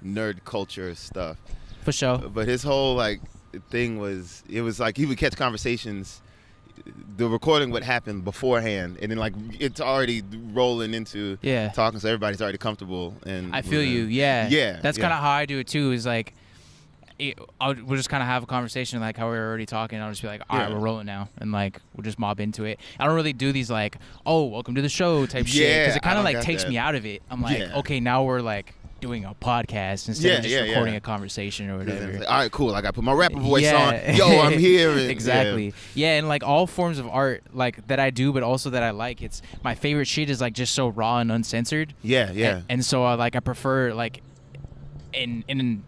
nerd culture stuff. For sure. But his whole like thing was, it was like he would catch conversations. The recording would happen beforehand, and then like it's already rolling into talking, so everybody's already comfortable. And I feel you. Yeah. That's kind of how I do it too. Is like, we'll just kind of have a conversation like how we were already talking. I'll just be like, all right, we're rolling now, and like we'll just mob into it. I don't really do these like, oh, welcome to the show type shit, because it kind of like takes me out of it. I'm like, okay, now we're like doing a podcast instead of just recording a conversation or whatever. Like, all right, cool. I got to put my rapper voice on. Yo, I'm here. And, exactly. Yeah, and like all forms of art like that I do, but also that I like. It's my favorite shit is like just so raw and uncensored. Yeah. And so like I prefer like in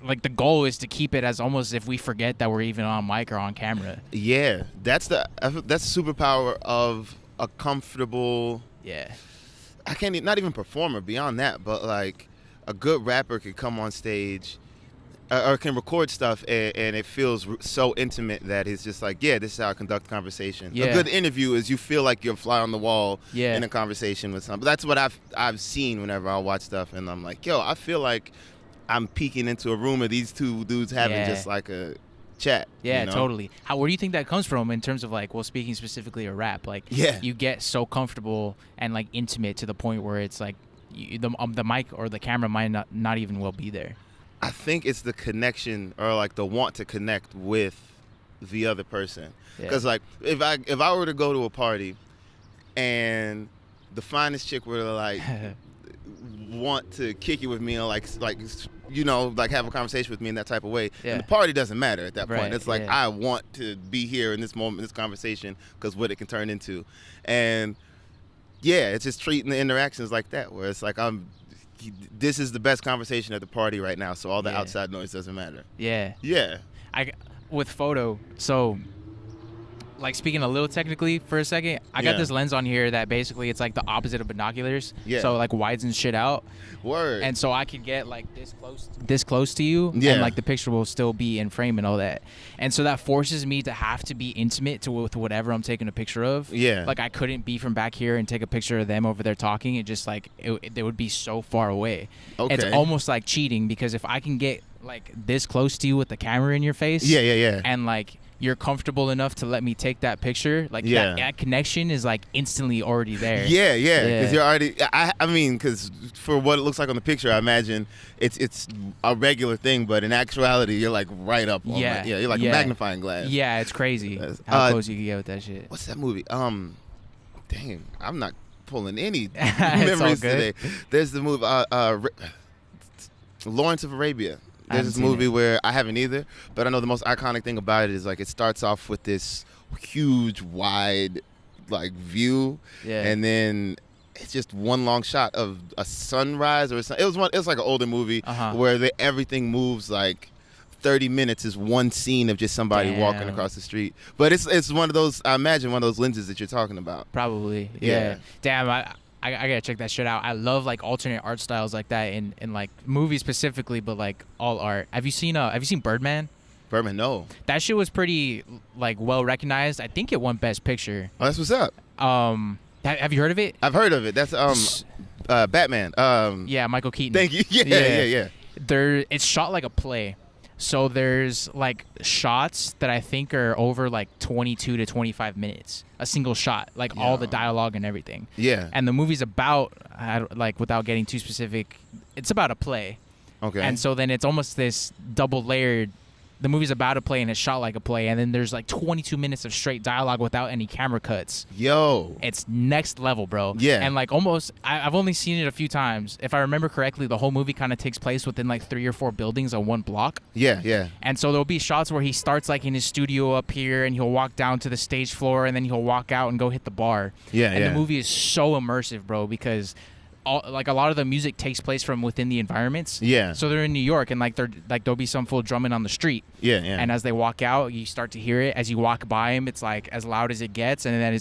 like the goal is to keep it as almost if we forget that we're even on mic or on camera. Yeah, that's the superpower of a comfortable. Yeah. I can't not even performer beyond that, but like a good rapper can come on stage or can record stuff and it feels so intimate that it's just like, this is how I conduct conversation. A good interview is you feel like you're a fly on the wall in a conversation with somebody. That's what I've seen whenever I watch stuff, and I'm like, I feel like I'm peeking into a room of these two dudes having just like a chat. Yeah, totally. Where do you think that comes from in terms of like, well, speaking specifically of rap, like you get so comfortable and like intimate to the point where it's like the mic or the camera might not even well be there. I think it's the connection or like the want to connect with the other person. Because like if I were to go to a party and the finest chick were to like want to kick it with me and like have a conversation with me in that type of way, and the party doesn't matter at that point. It's like I want to be here in this moment, this conversation, because what it can turn into. And it's just treating the interactions like that, where it's like this is the best conversation at the party right now, so all the outside noise doesn't matter. With photo, so like speaking a little technically for a second, I got this lens on here that basically it's like the opposite of binoculars. So like widens shit out. Word. And so I could get like this close to you, and like the picture will still be in frame and all that. And so that forces me to have to be intimate with whatever I'm taking a picture of. Like I couldn't be from back here and take a picture of them over there talking. It just like they would be so far away. It's almost like cheating, because if I can get like this close to you with the camera in your face, and like you're comfortable enough to let me take that picture, like that connection is like instantly already there. Because you're already, I mean, because for what it looks like on the picture, I imagine it's a regular thing, but in actuality, you're like right up on that. You're like a magnifying glass. Yeah, it's crazy how close you can get with that shit. What's that movie? Dang, I'm not pulling any memories today. There's the movie Lawrence of Arabia. There's this movie where I haven't either, but I know the most iconic thing about it is like it starts off with this huge, wide, like view, and then it's just one long shot of a sunrise or something. It was like an older movie where everything moves like 30 minutes is one scene of just somebody walking across the street. But it's one of those, I imagine, one of those lenses that you're talking about. Probably, yeah. Damn, I gotta check that shit out. I love like alternate art styles like that in like movies specifically, but like all art. Have you seen Birdman? Birdman, no. That shit was pretty like well recognized. I think it won Best Picture. Oh, that's what's up. Have you heard of it? I've heard of it. That's Batman. Yeah, Michael Keaton. Thank you. Yeah. It's shot like a play. So there's like shots that I think are over like 22 to 25 minutes, a single shot, like all the dialogue and everything. Yeah. And the movie's about, like without getting too specific, it's about a play. Okay. And so then it's almost this double layered, the movie's about a play and it's shot like a play, and then there's like 22 minutes of straight dialogue without any camera cuts. It's next level, bro. Yeah. And like almost, I've only seen it a few times. If I remember correctly, the whole movie kind of takes place within like 3 or 4 buildings on one block. Yeah. And so there'll be shots where he starts like in his studio up here, and he'll walk down to the stage floor, and then he'll walk out and go hit the bar. And the movie is so immersive, bro, because like a lot of the music takes place from within the environments. Yeah. So they're in New York, and like there'll be some full drumming on the street. Yeah. And as they walk out, you start to hear it. As you walk by them, it's like as loud as it gets, and then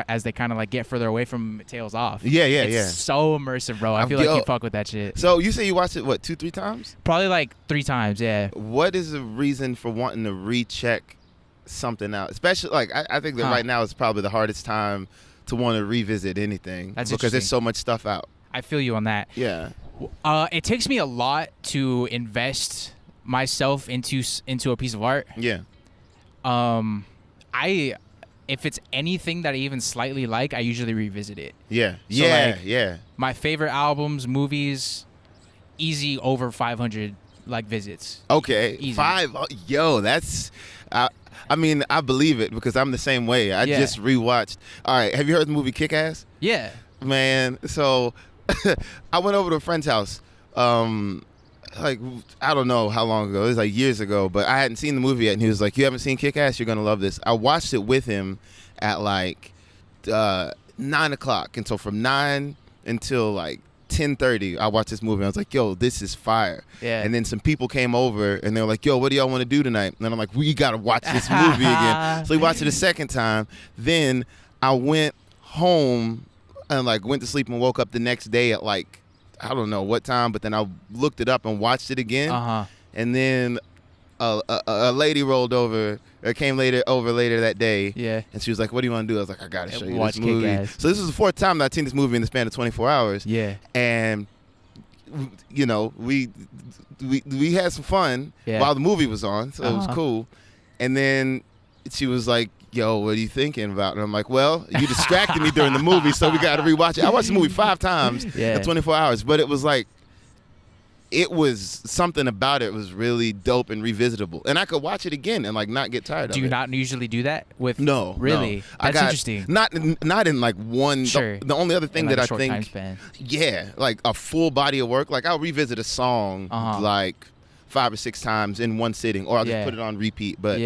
as they kind of like get further away from them, it tails off. It's so immersive, bro. I feel like you fuck with that shit. So you say you watched it 2-3 times? Probably like 3 times. Yeah. What is the reason for wanting to recheck something out? Especially like I think that right now is probably the hardest time to want to revisit anything. That's because there's so much stuff out. I feel you on that. Yeah. It takes me a lot to invest myself into a piece of art. Yeah. If it's anything that I even slightly like, I usually revisit it. Yeah. So yeah. My favorite albums, movies, easy over 500 visits. Okay. Easy. 5. Yo, that's. I mean, I believe it because I'm the same way. I just rewatched. All right. Have you heard the movie Kick-Ass? Yeah. Man, so I went over to a friend's house. I don't know how long ago. It was like years ago, but I hadn't seen the movie yet, and he was like, "You haven't seen Kick-Ass? You're gonna love this." I watched it with him at 9 o'clock, and so from 9 until 10:30, I watched this movie. I was like, "Yo, this is fire!" Yeah. And then some people came over, and they were like, "Yo, what do y'all want to do tonight?" And I'm like, "We gotta watch this movie again." So we watched it a second time. Then I went home and went to sleep and woke up the next day at I don't know what time, but then I looked it up and watched it again. And then a lady rolled over or came later that day. Yeah. And she was like, "What do you want to do?" I was like, "I gotta show you Watch this movie." Kick-Ass. So this is the 4th time that I've seen this movie in the span of 24 hours. Yeah. And we had some fun while the movie was on, so it was cool. And then she was like, "Yo, what are you thinking about?" And I'm like, "Well, you distracted me during the movie, so we got to rewatch it." I watched the movie 5 times in 24 hours, but it was it was something about it was really dope and revisitable, and I could watch it again and not get tired of it. Do you not usually do that with? No, really. No. That's interesting. Not in one. Sure. The only other thing that I think, time span. A full body of work. I'll revisit a song 5 or 6 times in one sitting, or I'll just put it on repeat. But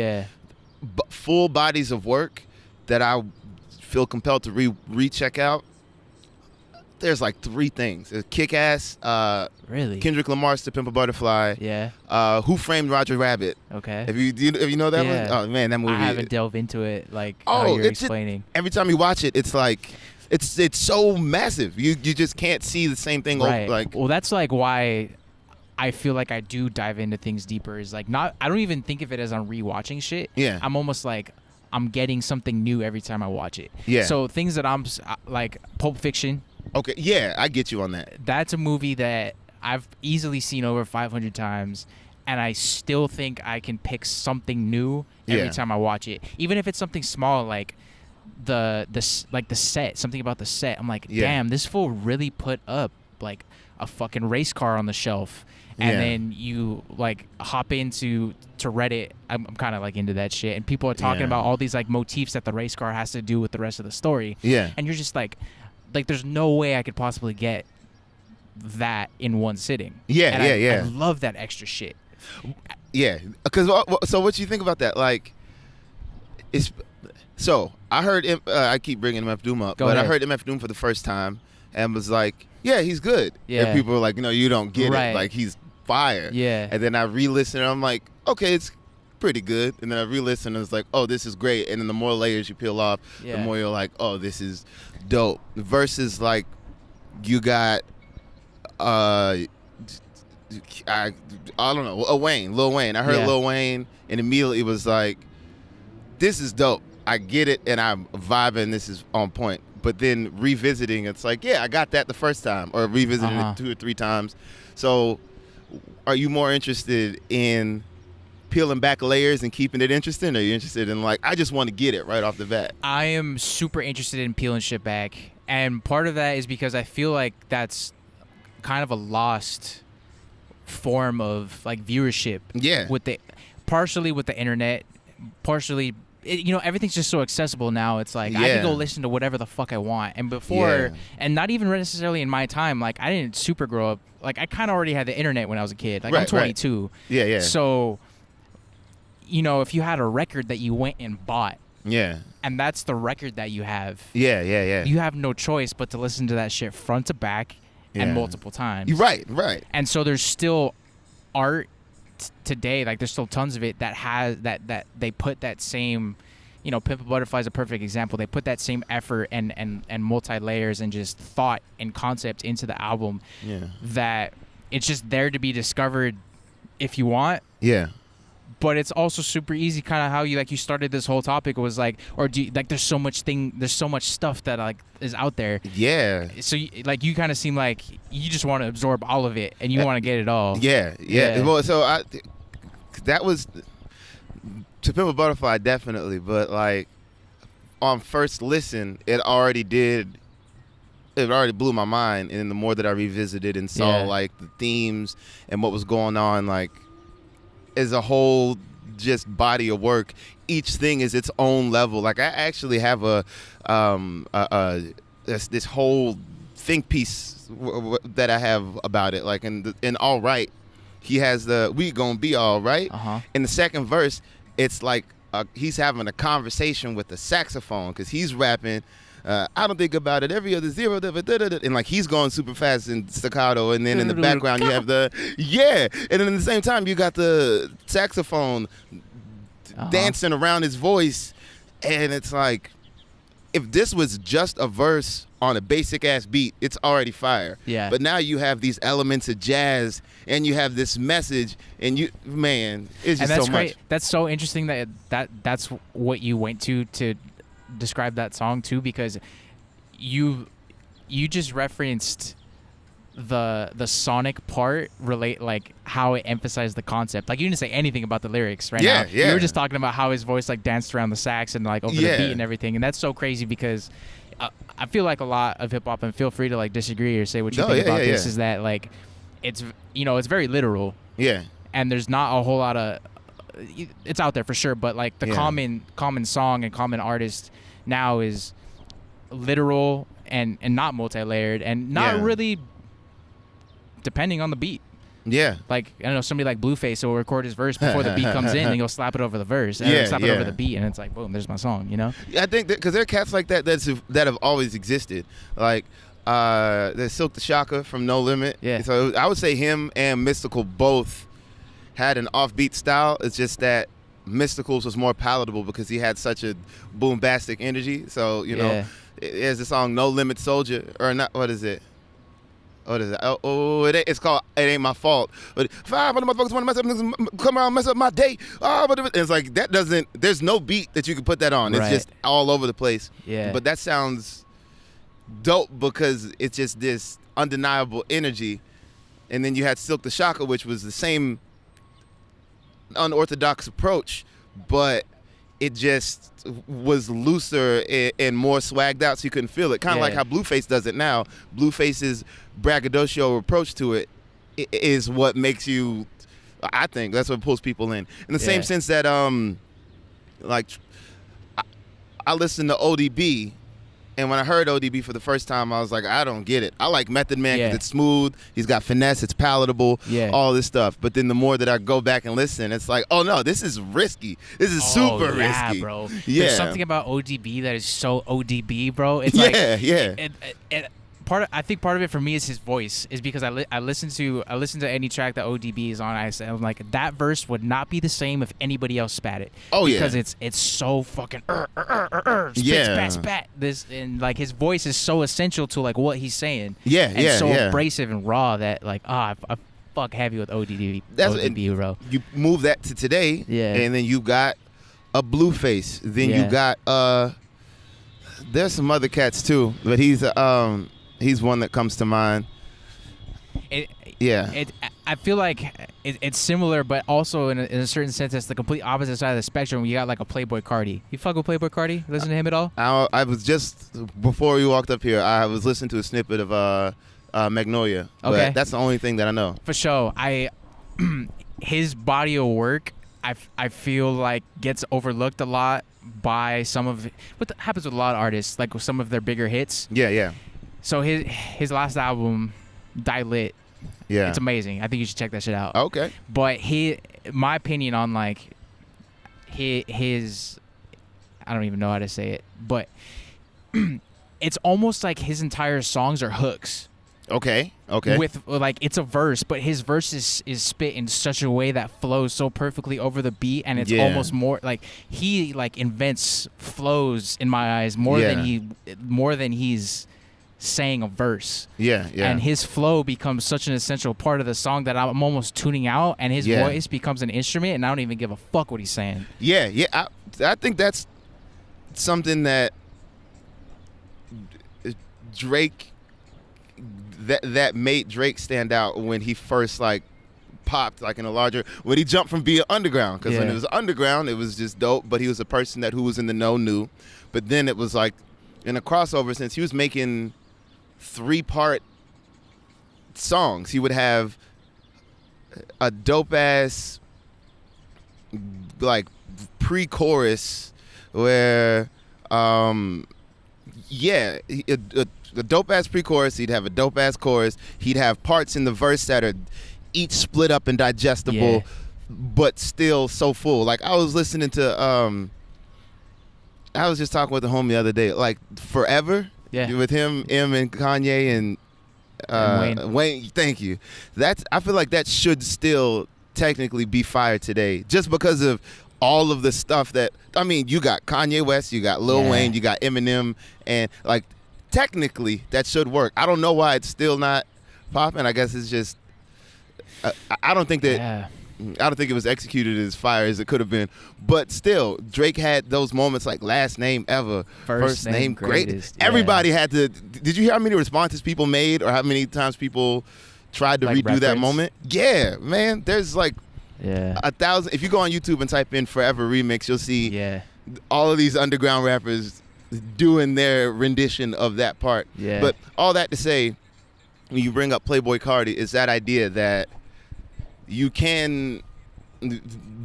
full bodies of work that I feel compelled to recheck out. There's 3 things. There's Kick-Ass. Really? Kendrick Lamar's "To Pimp a Butterfly." Yeah. Who Framed Roger Rabbit? Okay. Have you know that one? Oh man, that movie. I haven't delved into it how you're explaining. Every time you watch it, it's it's so massive. You just can't see the same thing. Right. Well, that's why I feel I do dive into things deeper. Is not. I don't even think of it as I'm rewatching shit. Yeah. I'm almost I'm getting something new every time I watch it. Yeah. So things that I'm Pulp Fiction. Okay, yeah, I get you on that. That's a movie that I've easily seen over 500 times, and I still think I can pick something new every time I watch it. Even if it's something small the set, something about the set. I'm damn, this fool really put up a fucking race car on the shelf. And then you hop into Reddit. I'm kind of into that shit, and people are talking about all these motifs that the race car has to do with the rest of the story. Yeah. And you're just there's no way I could possibly get that in one sitting. Yeah, I love that extra shit. Yeah, because so what you think about that? I heard I keep bringing MF Doom up, but I heard MF Doom for the first time and was like, "Yeah, he's good." Yeah. And people were like, "No, you don't get it. He's fire." Yeah. And then I re-listened and I'm like, "Okay, it's pretty good." And then I re-listened and it's like, "Oh, this is great." And then the more layers you peel off, the more you're like, "Oh, this is dope." Versus you got I don't know, Lil Wayne. I heard Lil Wayne and immediately it was like, this is dope. I get it and I'm vibing. This is on point. But then revisiting, it's I got that the first time, or revisiting it 2 or 3 times. So are you more interested in peeling back layers and keeping it interesting, or are you interested in I just want to get it right off the bat? I am super interested in peeling shit back, and part of that is because I feel that's kind of a lost form of viewership. Yeah. Partially with the internet, partially everything's just so accessible now. It's I can go listen to whatever the fuck I want. And before, and not even necessarily in my time, I didn't super grow up. I kind of already had the internet when I was a kid. I'm 22. Right. Yeah. So if you had a record that you went and bought, and that's the record that you have, you have no choice but to listen to that shit front to back and multiple times. Right. And so there's still art today, there's still tons of it that has that they put that same, Pimp a Butterfly is a perfect example. They put that same effort and multi-layers and just thought and concept into the album, that it's just there to be discovered if you want. Yeah. but it's also super easy, kind of how you started this whole topic was like, or do you, like there's so much stuff that like is out there. Yeah. So you kind of seem like you just want to absorb all of it and you want to get it all. Yeah. Well, so that was To Pimp a Butterfly, definitely, but like on first listen, it already blew my mind, and the more that I revisited and saw like the themes and what was going on, like as a whole just body of work, each thing is its own level. Like I actually have this whole think piece that I have about it. Like in All Right, he has the "We Gonna Be All Right." In the second verse, it's like he's having a conversation with the saxophone because he's rapping. I don't think about it every other zero, and like he's going super fast in staccato, and then in the background you have and then at the same time you got the saxophone dancing around his voice, and it's like if this was just a verse on a basic ass beat, it's already fire. Yeah. But now you have these elements of jazz, and you have this message, and it's just so much. That's so interesting that's what you went to describe that song too, because you just referenced the sonic part, like how it emphasized the concept. Like you didn't say anything about the lyrics now. Yeah. You were just talking about how his voice like danced around the sax and like over the beat and everything, and that's so crazy because I feel like a lot of hip hop, and feel free to like disagree or say what you think about this, is that like it's it's very literal. Yeah. And there's not a whole lot of it's out there for sure, but like the common song and common artist now is literal and not multi-layered and not really depending on the beat. Yeah. Like, I don't know, somebody like Blueface will record his verse before the beat comes in and he'll slap it over the verse and slap it over the beat, and it's like, boom, there's my song, you know? I think because there are cats like that that have always existed. Like, there's Silk the Shocker from No Limit. Yeah. So I would say him and Mystical both had an offbeat style. It's just that Mystical's was more palatable because he had such a boombastic energy. So, there's the song No Limit Soldier, or not, what is it? It's called It Ain't My Fault. But 500 motherfuckers want to mess up, come around, mess up my day. But it's like there's no beat that you can put that on. It's just all over the place. Yeah. But that sounds dope because it's just this undeniable energy. And then you had Silk the Shocker, which was the same unorthodox approach, but it just was looser and more swagged out, so you couldn't feel it. Kind of like how Blueface does it now. Blueface's braggadocio approach to it is what makes you, I think, that's what pulls people in. In the same sense that, like, I listened to ODB, and when I heard ODB for the first time, I was like, I don't get it. I like Method Man because it's smooth, he's got finesse, it's palatable, all this stuff. But then the more that I go back and listen, it's like, oh no, this is risky. This is super risky. Bro. Yeah, there's something about ODB that is so ODB, bro. It's like, I think part of it for me is his voice, is because I listen to any track that ODB is on. I'm like, that verse would not be the same if anybody else spat it. Oh yeah, because it's so fucking spat. This, and like his voice is so essential to like what he's saying. And so abrasive and raw that like I fuck heavy with ODB. That's ODB, bro. You move that to today, and then you got a Blueface. Then you got there's some other cats too, but he's one that comes to mind. I feel like it's similar, but also in a certain sense, it's the complete opposite side of the spectrum. You got like a Playboy Cardi. You fuck with Playboy Cardi? Listen to him at all? I was just, before you walked up here, I was listening to a snippet of Magnolia. Okay. But that's the only thing that I know. For sure. His body of work, I feel like gets overlooked a lot by some of what happens with a lot of artists, like with some of their bigger hits. Yeah. So his last album, Die Lit, it's amazing. I think you should check that shit out. Okay. But my opinion on like his, I don't even know how to say it, but it's almost like his entire songs are hooks. Okay. With like, it's a verse, but his verse is spit in such a way that flows so perfectly over the beat, and it's almost more like he like invents flows in my eyes more than he's saying a verse. Yeah. And his flow becomes such an essential part of the song that I'm almost tuning out, and his voice becomes an instrument, and I don't even give a fuck what he's saying. Yeah. I think that's something that Drake, that made Drake stand out when he first like popped like in a larger, when he jumped from being underground, because when it was underground it was just dope, but he was a person that who was in the know knew. But then it was like in a crossover, since he was making 3-part songs, he would have a dope ass like pre-chorus where a dope ass pre-chorus, he'd have a dope ass chorus, he'd have parts in the verse that are each split up and digestible, but still so full. Like I was listening to I was just talking with the homie the other day, like Forever, with him, M, and Kanye and Wayne. Thank you. I feel like that should still technically be fire today, just because of all of the stuff that, I mean, you got Kanye West, you got Lil Wayne, you got Eminem, and like technically that should work. I don't know why it's still not popping. I guess it's just I don't think that I don't think it was executed as fire as it could have been, but still Drake had those moments like Last Name Ever, First Name Greatest. Everybody had to. Did you hear how many responses people made, or how many times people tried to redo that moment? Yeah, man, there's like 1,000. If you go on YouTube and type in Forever Remix, you'll see all of these underground rappers doing their rendition of that part. But all that to say, when you bring up Playboi Carti, is that idea that you can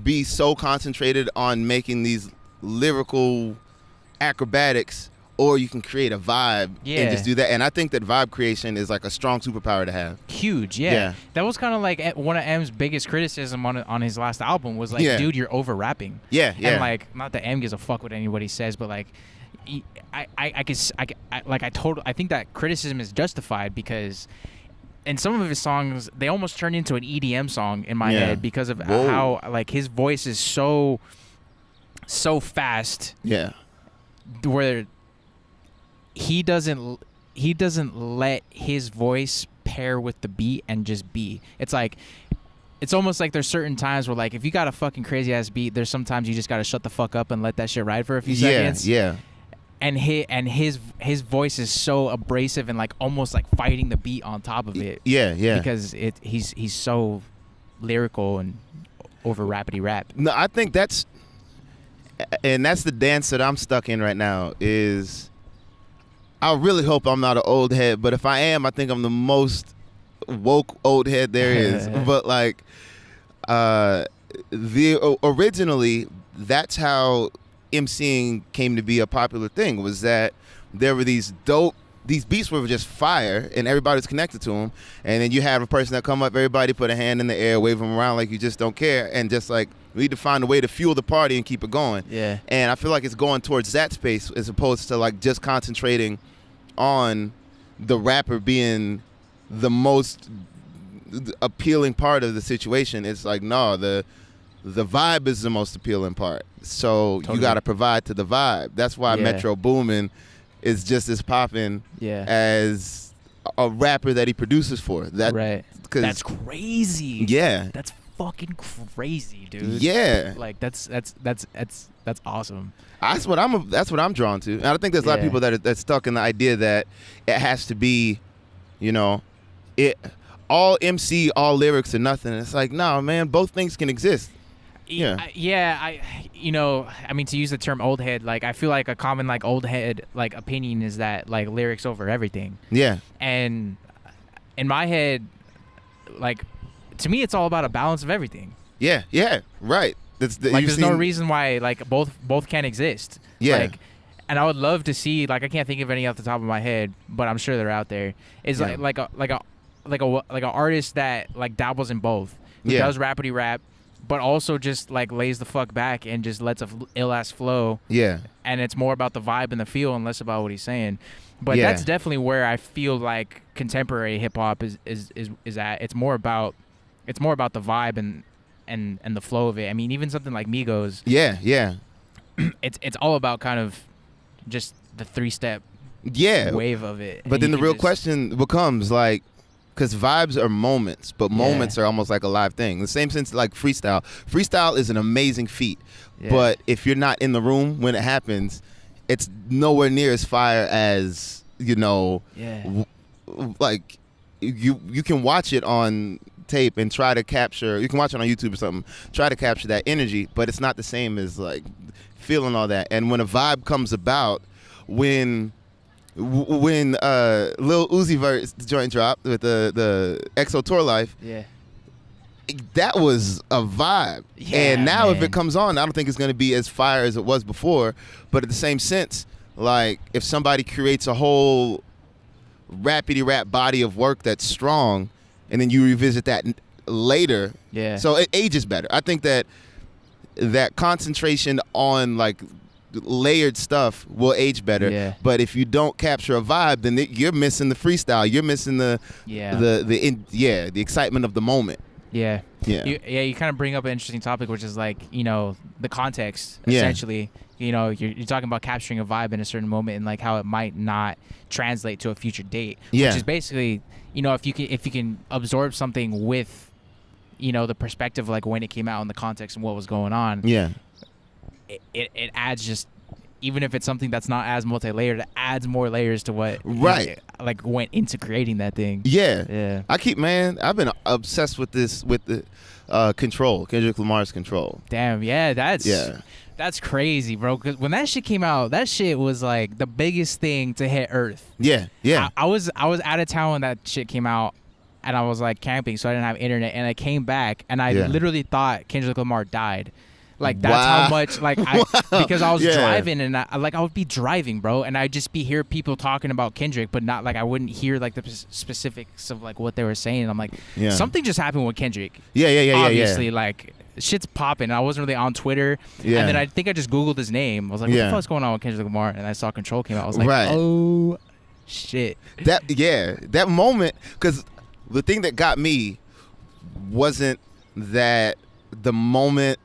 be so concentrated on making these lyrical acrobatics, or you can create a vibe and just do that. And I think that vibe creation is like a strong superpower to have. Huge, That was kind of like one of M's biggest criticism on his last album was like, dude, you're over rapping. And like, not that M gives a fuck what anybody says, but like, I think that criticism is justified, because in some of his songs, they almost turned into an EDM song in my head, because of how like his voice is so fast. Where he doesn't let his voice pair with the beat and just be. It's like, it's almost like there's certain times where like, if you got a fucking crazy ass beat, there's sometimes you just gotta shut the fuck up and let that shit ride for a few seconds. And his voice is so abrasive and like almost like fighting the beat on top of it. Because he's so lyrical and over rapidy rap. No, I think that's the dance that I'm stuck in right now. Is I really hope I'm not an old head, but if I am, I think I'm the most woke old head there is. But like, originally, that's how MCing came to be a popular thing, was that there were these beats were just fire and everybody's connected to them, and then you have a person that come up, everybody put a hand in the air, wave them around like you just don't care, and just like, we need to find a way to fuel the party and keep it going. And I feel like it's going towards that space, as opposed to like just concentrating on the rapper being the most appealing part of the situation. It's like, no, the vibe is the most appealing part. So you got to provide to the vibe. That's why Metro Boomin is just as popping as a rapper that he produces for. That's crazy. That's fucking crazy, dude. Like that's awesome. That's what I'm drawn to. And I think there's a lot of people that's stuck in the idea that it has to be, all MC, all lyrics or nothing. It's like, no, man, both things can exist. I mean, to use the term old head, like, I feel like a common like old head like opinion is that like lyrics over everything. And in my head, like, to me, it's all about a balance of everything. Right. There's no reason why like both can't exist. Like, and I would love to see, like, I can't think of any off the top of my head, but I'm sure they're out there. Is like an artist that like dabbles in both, who does rapidy rap, but also just like lays the fuck back and just lets a ill ass flow. And it's more about the vibe and the feel and less about what he's saying. But that's definitely where I feel like contemporary hip hop is at. It's more about the vibe and the flow of it. I mean, even something like Migos. It's all about kind of just the 3-step wave of it. But then the real question becomes like, because vibes are moments, but moments are almost like a live thing. In the same sense, like freestyle. Freestyle is an amazing feat, but if you're not in the room when it happens, it's nowhere near as fire as, you know, like you can watch it on tape and try to capture, you can watch it on YouTube or something, try to capture that energy, but it's not the same as like feeling all that. And when a vibe comes about, when Lil Uzi Vert's joint dropped with the EXO Tour Life, that was a vibe. And now if it comes on, I don't think it's going to be as fire as it was before. But at the same sense, like if somebody creates a whole rappity rap body of work that's strong, and then you revisit that later, so it ages better. I think that concentration on like layered stuff will age better, but if you don't capture a vibe, then you're missing the freestyle. You're missing the excitement of the moment. You kind of bring up an interesting topic, which is like, you know, the context essentially. You know, you're talking about capturing a vibe in a certain moment and like how it might not translate to a future date, which is basically, you know, if you can absorb something with, you know, the perspective of like when it came out and the context and what was going on, it adds, just even if it's something that's not as multi-layered, it adds more layers to what like went into creating that thing. I've been obsessed with this, with the Control, Kendrick Lamar's Control. Damn, that's crazy, bro. Because when that shit came out, that shit was like the biggest thing to hit Earth. I was out of town when that shit came out, and I was like camping, so I didn't have internet, and I came back, and I literally thought Kendrick Lamar died. Like that's how much, like, because I was driving, and I would be driving, bro, and I'd just hear people talking about Kendrick, but not like, I wouldn't hear like the specifics of like what they were saying. And I'm like, something just happened with Kendrick. Obviously, like shit's popping. I wasn't really on Twitter, and then I think I just Googled his name. I was like, what the fuck's going on with Kendrick Lamar? And I saw Control came out. I was like, oh shit. That moment, because the thing that got me wasn't that the moment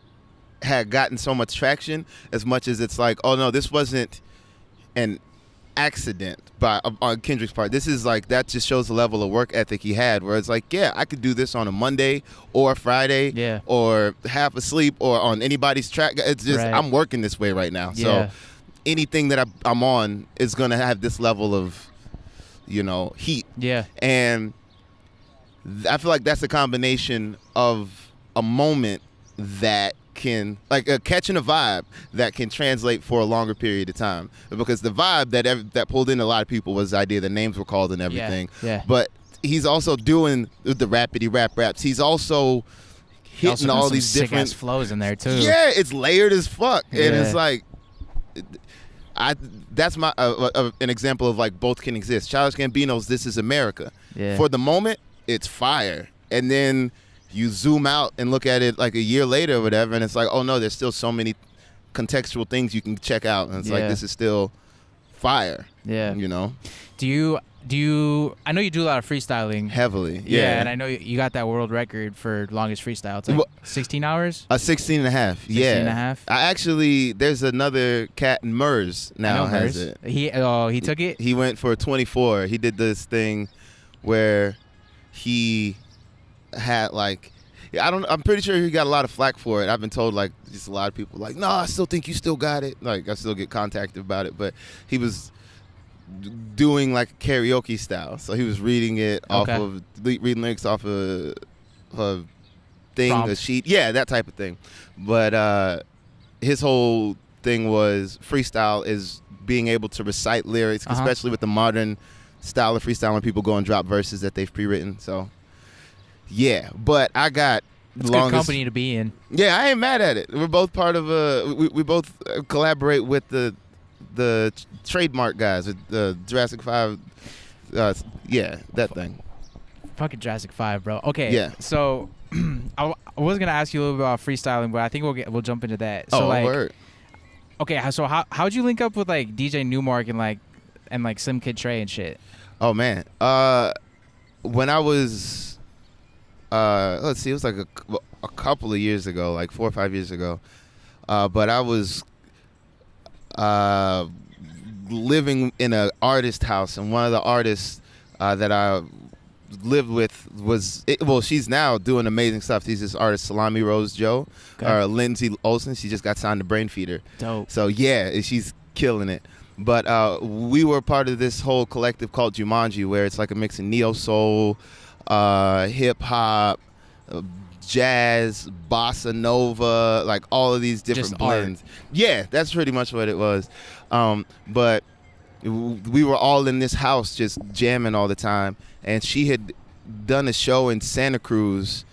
had gotten so much traction as much as it's like, oh no, this wasn't an accident on Kendrick's part. This is like, that just shows the level of work ethic he had, where it's like, I could do this on a Monday or a Friday or half asleep or on anybody's track. It's just, I'm working this way right now. So anything that I'm on is going to have this level of, you know, heat. And I feel like that's a combination of a moment that can, like, catching a vibe that can translate for a longer period of time, because the vibe that pulled in a lot of people was the idea that names were called and everything. But he's also doing the rapidy raps. He's also hitting all these different sick-ass flows in there too. It's layered as fuck, and it's like, that's my an example of like both can exist. Childish Gambino's "This Is America." For the moment, it's fire, and then you zoom out and look at it like a year later or whatever, and it's like, oh no, there's still so many contextual things you can check out, and it's like, this is still fire. You know? Do you I know you do a lot of freestyling. Heavily. And I know you got that world record for longest freestyle. It's like 16 hours? 16 and a half. 16 and a half? I actually, there's another cat, Murs, now has it. He took it? He went for 24. He did this thing where he had like, I'm pretty sure he got a lot of flack for it. I've been told, like, just a lot of people like, no, I still think you still got it. Like, I still get contacted about it, but he was doing like karaoke style, so he was reading it off of reading lyrics off of a thing, a sheet, that type of thing. But his whole thing was freestyle is being able to recite lyrics, especially with the modern style of freestyle when people go and drop verses that they've pre-written. So but I got it's good company to be in. I ain't mad at it. We're both part of we both collaborate with the trademark guys with the Jurassic 5. That thing. Fucking Jurassic 5, bro. Okay. So I was gonna ask you a little bit about freestyling, but I think we'll jump into that. So word. Okay, so how'd you link up with like DJ Nu-mark and Slimkid3 and shit? Oh man. When I was let's see, it was like a couple of years ago, like 4 or 5 years ago. But I was living in an artist house, and one of the artists that I lived with she's now doing amazing stuff. She's this artist, Salami Rose Joe, or Lindsay Olsen. She just got signed to Brain Feeder. Dope. So yeah, she's killing it. But we were part of this whole collective called Jumanji, where it's like a mix of neo soul, hip hop, jazz, bossa nova, like all of these different just blends. Art. Yeah, that's pretty much what it was. But we were all in this house just jamming all the time, and she had done a show in Santa Cruz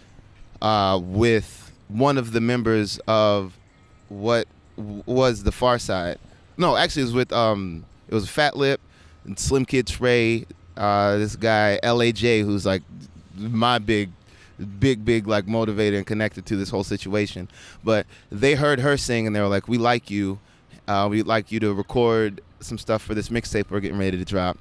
with one of the members of what was the Far Side. No, actually, it was with it was Fat Lip and Slimkid3, this guy LAJ, who's like my big like motivator and connected to this whole situation. But they heard her sing and they were like, "We like you. We'd like you to record some stuff for this mixtape we're getting ready to drop."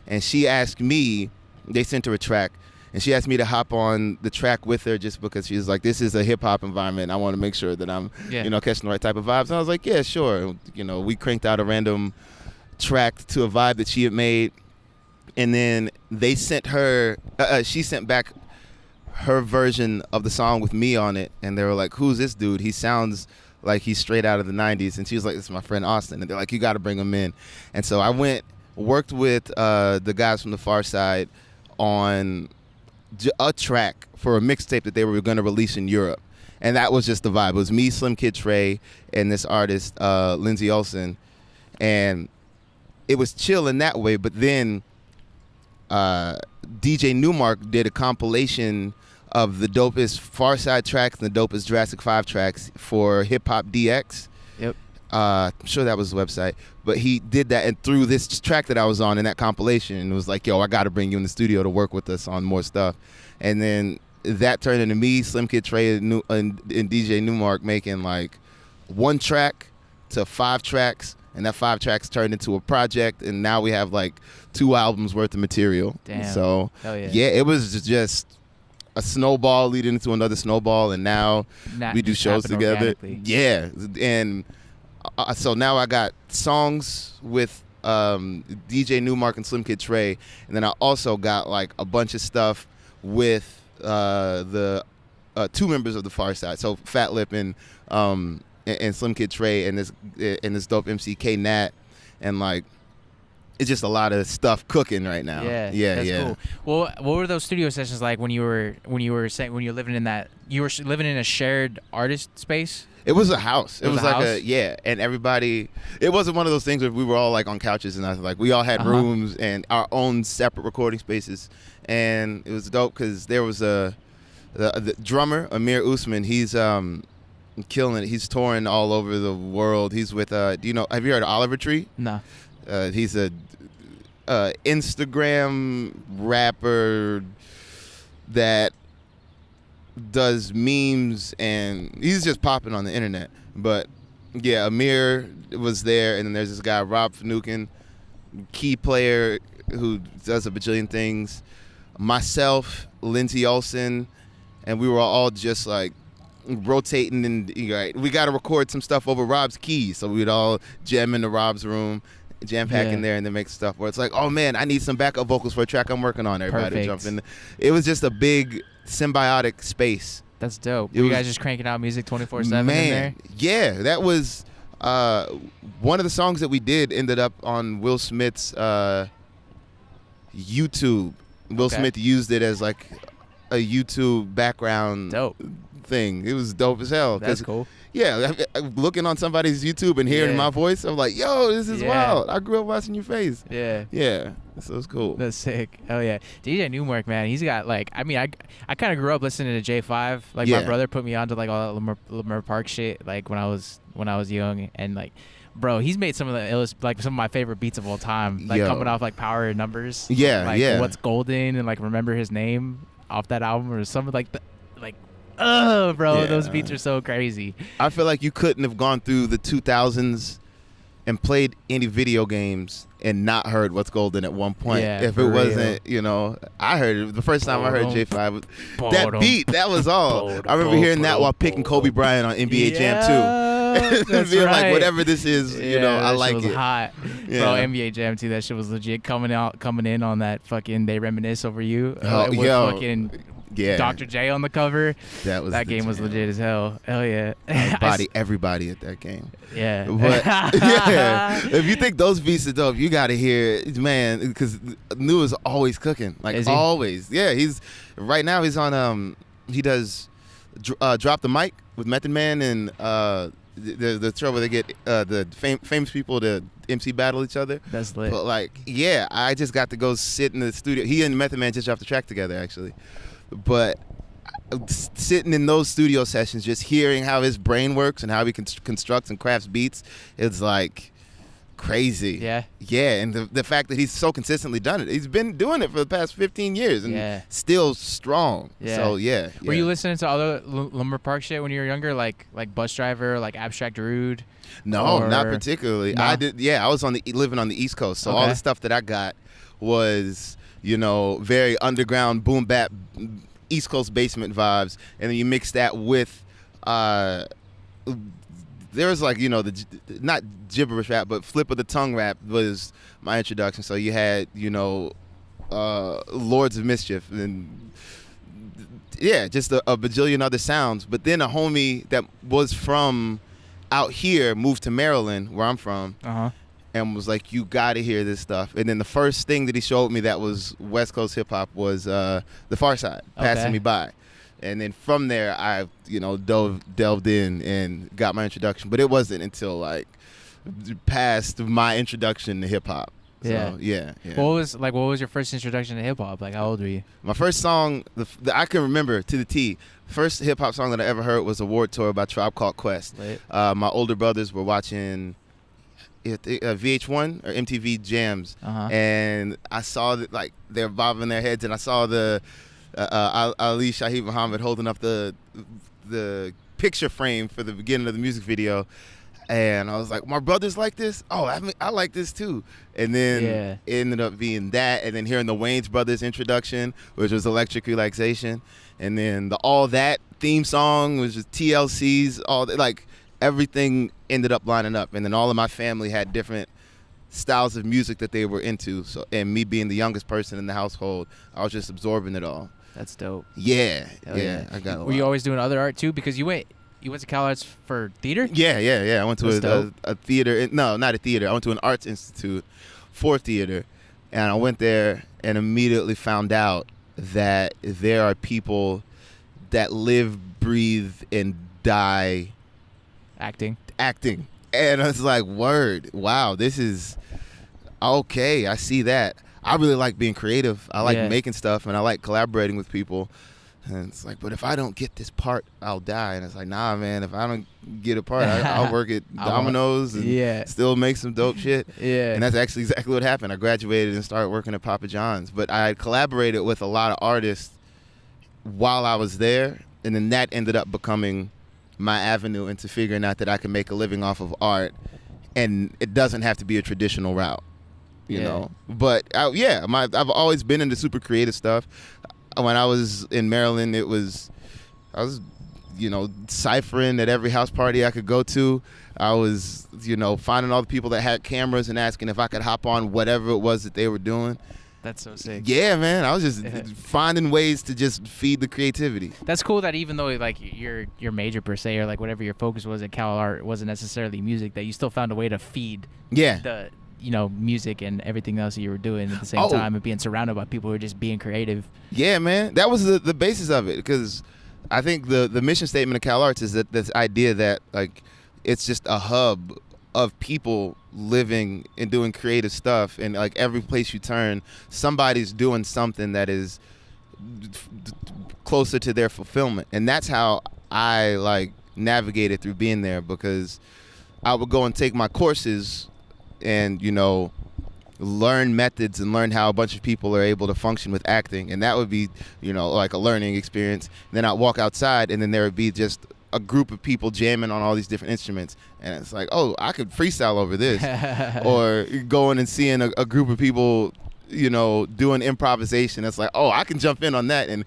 And she asked me. They sent her a track. And she asked me to hop on the track with her just because she was like, this is a hip-hop environment. I want to make sure that I'm, catching the right type of vibes. And I was like, yeah, sure. We cranked out a random track to a vibe that she had made. And then they sent her, she sent back her version of the song with me on it. And they were like, who's this dude? He sounds like he's straight out of the 90s. And she was like, this is my friend Austin. And they're like, you got to bring him in. And so I worked with the guys from the Far Side on a track for a mixtape that they were going to release in Europe, and that was just the vibe. It was me, Slimkid3, and this artist Lindsay Olsen, and it was chill in that way. But then DJ Nu-mark did a compilation of the dopest Far Side tracks and the dopest Jurassic 5 tracks for Hip Hop DX. Yep. I'm sure that was the website, but he did that and threw this track that I was on in that compilation, and it was like, yo, I got to bring you in the studio to work with us on more stuff. And then that turned into me, Slimkid3, and DJ Nu-mark making like one track to 5 tracks, and that 5 tracks turned into a project, and now we have like 2 albums worth of material. Damn. So yeah, it was just a snowball leading into another snowball, and now we do shows together. Yeah, and so now I got songs with DJ Nu-mark and Slimkid3, and then I also got like a bunch of stuff with the 2 members of the Far Side, so Fat Lip and Slimkid3, and this dope MC K Nat, and like it's just a lot of stuff cooking right now. Yeah. Cool. Well, what were those studio sessions like when you were living in that? You were living in a shared artist space. It was a house. It was like house? And everybody. It wasn't one of those things where we were all like on couches and nothing. Like we all had rooms and our own separate recording spaces, and it was dope because there was the drummer Amir Usman. He's killing it. He's touring all over the world. He's with have you heard of Oliver Tree? No. He's a Instagram rapper that does memes, and he's just popping on the internet. But yeah, Amir was there, and then there's this guy Rob Finucane, key player who does a bajillion things, myself, Lindsay Olsen, and we were all just like rotating, and we got to record some stuff over Rob's keys, so we'd all jam into Rob's room, jam pack in there, and then make stuff where it's like, oh man, I need some backup vocals for a track I'm working on. Everybody jump in. It was just a big symbiotic space. That's dope. You guys just cranking out music 24/7 in there? Yeah, that was one of the songs that we did ended up on Will Smith's YouTube. Will Smith used it as like a YouTube background thing. It was dope as hell. That's cool. Yeah, looking on somebody's YouTube and hearing my voice, I'm like, yo, this is wild. I grew up watching your face. Yeah. So it's cool. That's sick. Oh yeah, DJ Nu-mark, man, he's got like, I mean, I kind of grew up listening to J5. Like my brother put me onto like all that Lamar Park shit, like when I was young, and like, bro, he's made some of the some of my favorite beats of all time, like coming off like Power and Numbers. What's Golden and like Remember His Name off that album, or something like that. Those beats are so crazy. I feel like you couldn't have gone through the 2000s and played any video games and not heard What's Golden at one point. If it wasn't, I heard it the first time I heard J5. That beat, that was all. I remember hearing that while picking Kobe Bryant on NBA Jam 2. That's being right. like, whatever this is, you know, I like it. Was hot. Yeah. Bro, NBA Jam too. That shit was legit. Coming in on that fucking They Reminisce Over You. With fucking Dr. J on the cover. That game was legit as hell. Hell yeah. Body everybody at that game. Yeah. But yeah, if you think those beats are dope, you gotta hear, man, because Nu is always cooking, like always. Yeah, he's right now. He's on. He does Drop the Mic with Method Man and the show where they get the famous people to MC battle each other. That's lit. But like, yeah, I just got to go sit in the studio. He and Method Man just dropped the track together, actually. But sitting in those studio sessions, just hearing how his brain works and how he constructs and crafts beats, it's like crazy. Yeah. Yeah, and the fact that he's so consistently done it. He's been doing it for the past 15 years and still strong. Yeah. So, yeah. Were you listening to other Lumber Park shit when you were younger, like Bus Driver, like Abstract Rude? No, not particularly. No? I was living on the East Coast, so all the stuff that I got was, you know, very underground boom bap East Coast basement vibes, and then you mix that with there was like, you know, not gibberish rap, but flip of the tongue rap was my introduction. So you had, you know, Lords of Mischief and yeah, just a bajillion other sounds. But then a homie that was from out here moved to Maryland, where I'm from, and was like, you gotta hear this stuff. And then the first thing that he showed me that was West Coast hip hop was The Far Side, Passing Me By. And then from there, I, you know, delved in and got my introduction. But it wasn't until like past my introduction to hip hop. So, yeah. What was your first introduction to hip hop? Like, how old were you? My first song that I can remember to the T, first hip hop song that I ever heard was Award Tour by Tribe Called Quest. My older brothers were watching VH1 or MTV Jams, and I saw that, like, they're bobbing their heads, and I saw the Ali Shaheed Muhammad holding up the picture frame for the beginning of the music video, and I was like, my brother's like this? Oh, I like this too. And then it ended up being that, and then hearing the Wayans Brothers introduction, which was Electric Relaxation, and then the All That theme song was just TLC's, like everything ended up lining up, and then all of my family had different styles of music that they were into. So, and me being the youngest person in the household, I was just absorbing it all. That's dope. Yeah. I got a lot. Were you always doing other art too? Because you went to Cal Arts for theater? Yeah. I went to a theater. No, not a theater. I went to an arts institute for theater, and I went there and immediately found out that there are people that live, breathe, and die acting. And I was like, word, wow, this is okay. I see that. I really like being creative. I like making stuff, and I like collaborating with people. And it's like, but if I don't get this part, I'll die. And it's like, nah, man, if I don't get a part, I'll work at Domino's and still make some dope shit. Yeah. And that's actually exactly what happened. I graduated and started working at Papa John's. But I had collaborated with a lot of artists while I was there, and then that ended up becoming my avenue into figuring out that I can make a living off of art, and it doesn't have to be a traditional route, you know. But I've always been into super creative stuff. When I was in Maryland, I was, you know, ciphering at every house party I could go to. I was, you know, finding all the people that had cameras and asking if I could hop on whatever it was that they were doing. That's so sick. Yeah, man. I was just finding ways to just feed the creativity. That's cool that even though like your major per se, or like whatever your focus was at Cal Art wasn't necessarily music, that you still found a way to feed the, you know, music and everything else that you were doing at the same time, and being surrounded by people who are just being creative. Yeah, man. That was the basis of it, because I think the mission statement of Cal Arts is that this idea that like it's just a hub of people living and doing creative stuff, and like every place you turn, somebody's doing something that is closer to their fulfillment. And that's how I like navigated through being there, because I would go and take my courses and, you know, learn methods and learn how a bunch of people are able to function with acting, and that would be, you know, like a learning experience. And then I'd walk outside, and then there would be just a group of people jamming on all these different instruments, and it's like, oh, I could freestyle over this. Or going and seeing a group of people doing improvisation. It's like, oh, I can jump in on that. And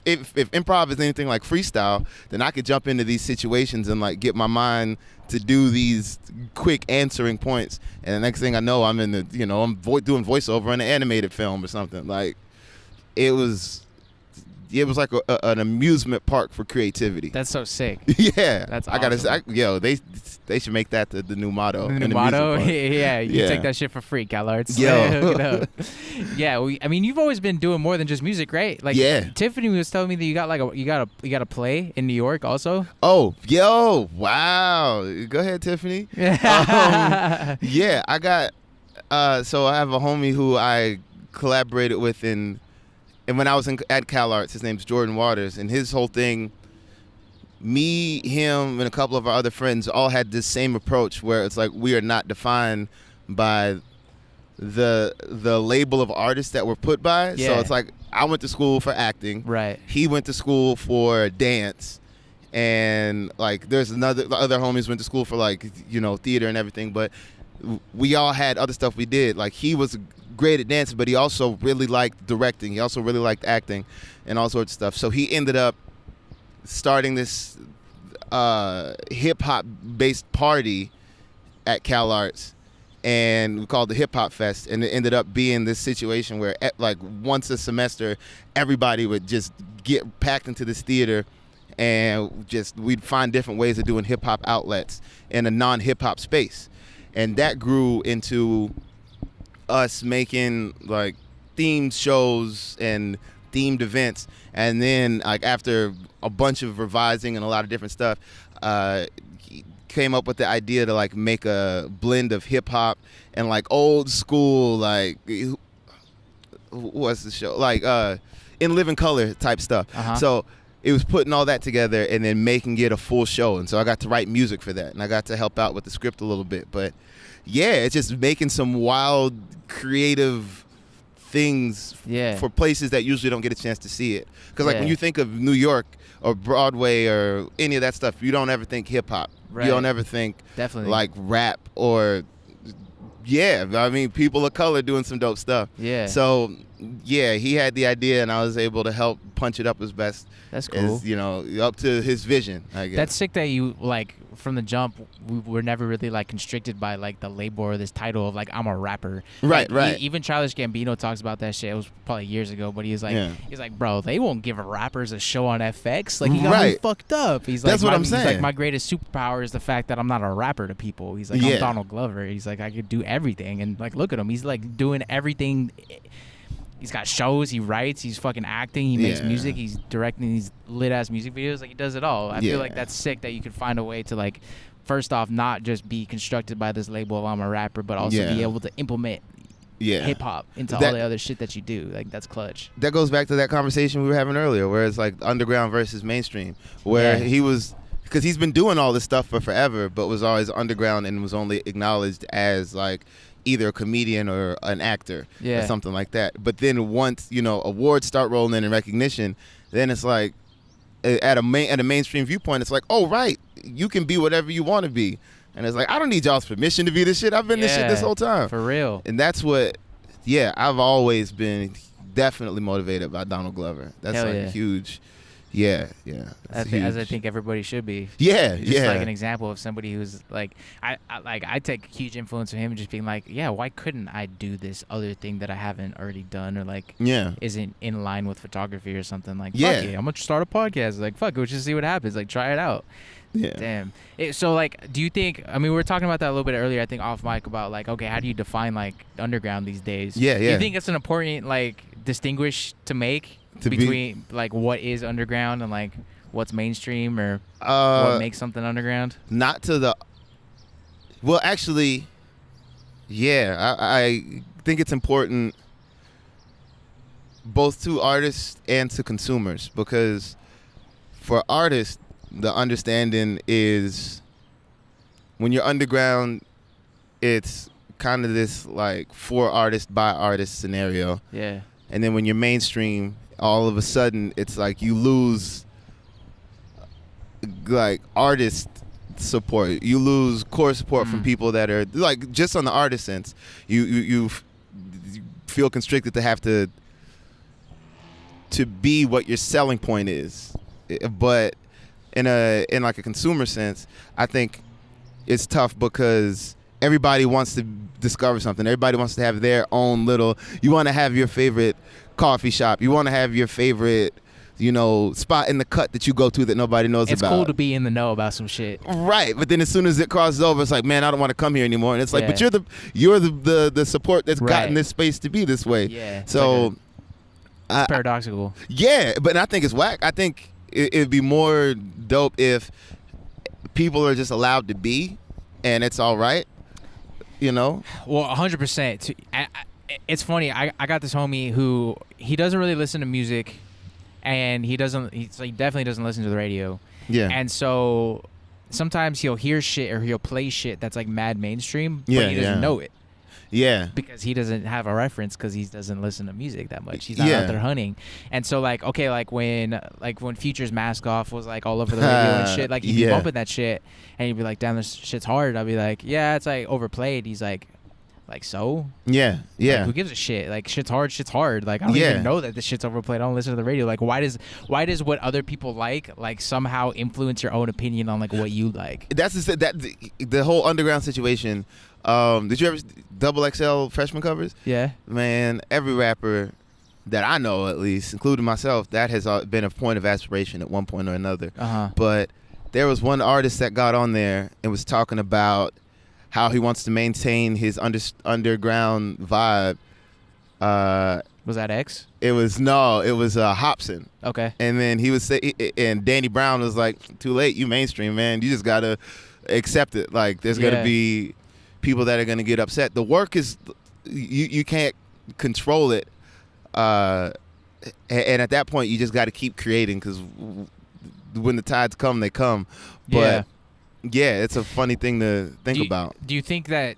if improv is anything like freestyle, then I could jump into these situations and like get my mind to do these quick answering points. And the next thing I know, I'm in the, I'm doing voiceover in an animated film or something. Like, it was like an amusement park for creativity. That's so sick. Yeah, that's awesome. They should make that the new motto. The new motto. Yeah, you take that shit for free, CalArts. Yo. Yeah, I mean, you've always been doing more than just music, right? Like, yeah. Tiffany was telling me that you got a play in New York also. Oh, yo, wow. Go ahead, Tiffany. Yeah, I got. So I have a homie who I collaborated with and when I was at CalArts, his name's Jordan Waters, and his whole thing, me, him, and a couple of our other friends all had this same approach where it's like we are not defined by the label of artists that we're put by. Yeah. So it's like I went to school for acting. Right. He went to school for dance. And like there's the other homies went to school for like, theater and everything, but we all had other stuff we did. Like he was great at dancing, but he also really liked directing. He also really liked acting and all sorts of stuff. So he ended up starting this hip-hop based party at CalArts, and we called the Hip Hop Fest, and it ended up being this situation where like once a semester everybody would just get packed into this theater, and we'd find different ways of doing hip-hop outlets in a non-hip-hop space. And that grew into us making like themed shows and themed events, and then like after a bunch of revising and a lot of different stuff, he came up with the idea to like make a blend of hip hop and like old school, like what's the show, like In Living Color type stuff. So it was putting all that together and then making it a full show. And so I got to write music for that, and I got to help out with the script a little bit. But yeah, it's just making some wild, creative things for places that usually don't get a chance to see it. Because like when you think of New York or Broadway or any of that stuff, you don't ever think hip hop. Right. You don't ever think like rap or I mean, people of color doing some dope stuff. Yeah. So he had the idea, and I was able to help punch it up as best. That's cool. As, up to his vision, I guess. That's sick that you, like, from the jump, we were never really, like, constricted by, like, the label or this title of, like, I'm a rapper. Right, like, right. Even Childish Gambino talks about that shit. It was probably years ago, but he's like, bro, they won't give rappers a show on FX. Like, he got me fucked up. He's like, that's what I'm saying. He's like, my greatest superpower is the fact that I'm not a rapper to people. He's like, I'm Donald Glover. He's like, I could do everything. And, like, look at him. He's, like, doing everything. He's got shows, he writes, he's fucking acting, he makes music, he's directing these lit-ass music videos. Like, he does it all. I feel like that's sick that you could find a way to, like, first off, not just be constructed by this label of I'm a rapper, but also be able to implement hip-hop into all the other shit that you do. Like, that's clutch. That goes back to that conversation we were having earlier, where it's, like, underground versus mainstream, where he was... Because he's been doing all this stuff for forever, but was always underground and was only acknowledged as, like, either a comedian or an actor or something like that. But then once, awards start rolling in and recognition, then it's like, at a mainstream viewpoint, it's like, oh, right, you can be whatever you want to be. And it's like, I don't need y'all's permission to be this shit. I've been this shit this whole time. For real. And that's what, I've always been definitely motivated by Donald Glover. That's a huge... As I think everybody should be. Just like an example of somebody who's like, I take huge influence from him, just being like, why couldn't I do this other thing that I haven't already done, or like isn't in line with photography or something? Like, fuck it, I'm gonna start a podcast. Like, fuck it, let's just see what happens. Like, try it out. Damn. So like, do you think? I mean, we were talking about that a little bit earlier. I think off mic about like, okay, how do you define like underground these days? Do you think it's an important like distinguish to make between like what is underground and like what's mainstream, or what makes something underground? Not to the... Well, actually, I think it's important both to artists and to consumers, because for artists, the understanding is when you're underground, it's kind of this like for artist by artist scenario. Yeah. And then when you're mainstream, all of a sudden it's like you lose like artist support. You lose core support from people that are like, just on the artist sense, you feel constricted to have to be what your selling point is. But in like a consumer sense, I think it's tough because everybody wants to discover something. Everybody wants to have their own little. You want to have your favorite coffee shop. You want to have your favorite, spot in the cut that you go to that nobody knows it's about. It's cool to be in the know about some shit. Right, but then as soon as it crosses over, it's like, man, I don't want to come here anymore. And it's like, but you're the support that's gotten this space to be this way. Yeah. So it's paradoxical. Yeah, but I think it's whack. I think it'd be more dope if people are just allowed to be, and it's all right. Well, 100%. It's funny. I got this homie who he doesn't really listen to music. And he definitely doesn't listen to the radio. Yeah. And so sometimes he'll hear shit or he'll play shit that's like mad mainstream, but he doesn't know it. Yeah. Because he doesn't have a reference because he doesn't listen to music that much. He's not out there hunting. And so when Future's Mask Off was like all over the radio and shit, like he'd be bumping that shit and he'd be like, damn, this shit's hard. I'd be like, yeah, it's like overplayed. He's like so? Yeah. Like, who gives a shit? Like, shit's hard. Like, I don't even know that this shit's overplayed. I don't listen to the radio. Like, why does what other people like somehow influence your own opinion on like what you like? That's the whole underground situation. Did you ever double XL freshman covers? Yeah. Man, every rapper that I know, at least, including myself, that has been a point of aspiration at one point or another. But there was one artist that got on there and was talking about how he wants to maintain his underground vibe. Was that X? It was Hobson. Okay. And then he was and Danny Brown was like, "Too late, you mainstream, man. You just gotta accept it. Like, there's gonna be people that are gonna get upset. The work is you can't control it. And at that point, you just got to keep creating because when the tides come, they come. But yeah, it's a funny thing to think about. Do you think that,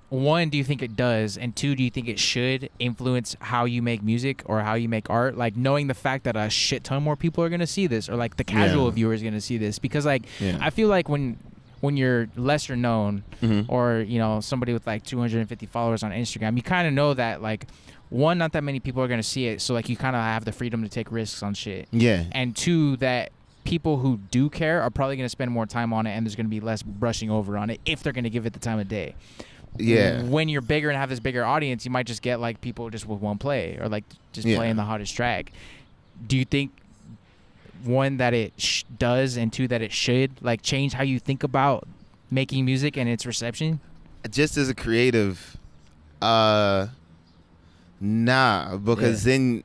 one, do you think it does? And two, do you think it should influence how you make music or how you make art? Like, knowing the fact that a shit ton more people are going to see this, or like the casual viewer is going to see this. Because like, I feel like when you're lesser known, or, somebody with like 250 followers on Instagram, you kind of know that like, one, not that many people are going to see it. So like, you kind of have the freedom to take risks on shit. Yeah. And two, that people who do care are probably going to spend more time on it, and there's going to be less brushing over on it if they're going to give it the time of day. Yeah. When you're bigger and have this bigger audience, you might just get like people just with one play, or like just playing the hottest track. Do you think, one, that it does, and two, that it should like change how you think about making music and its reception? Just as a creative, nah, because then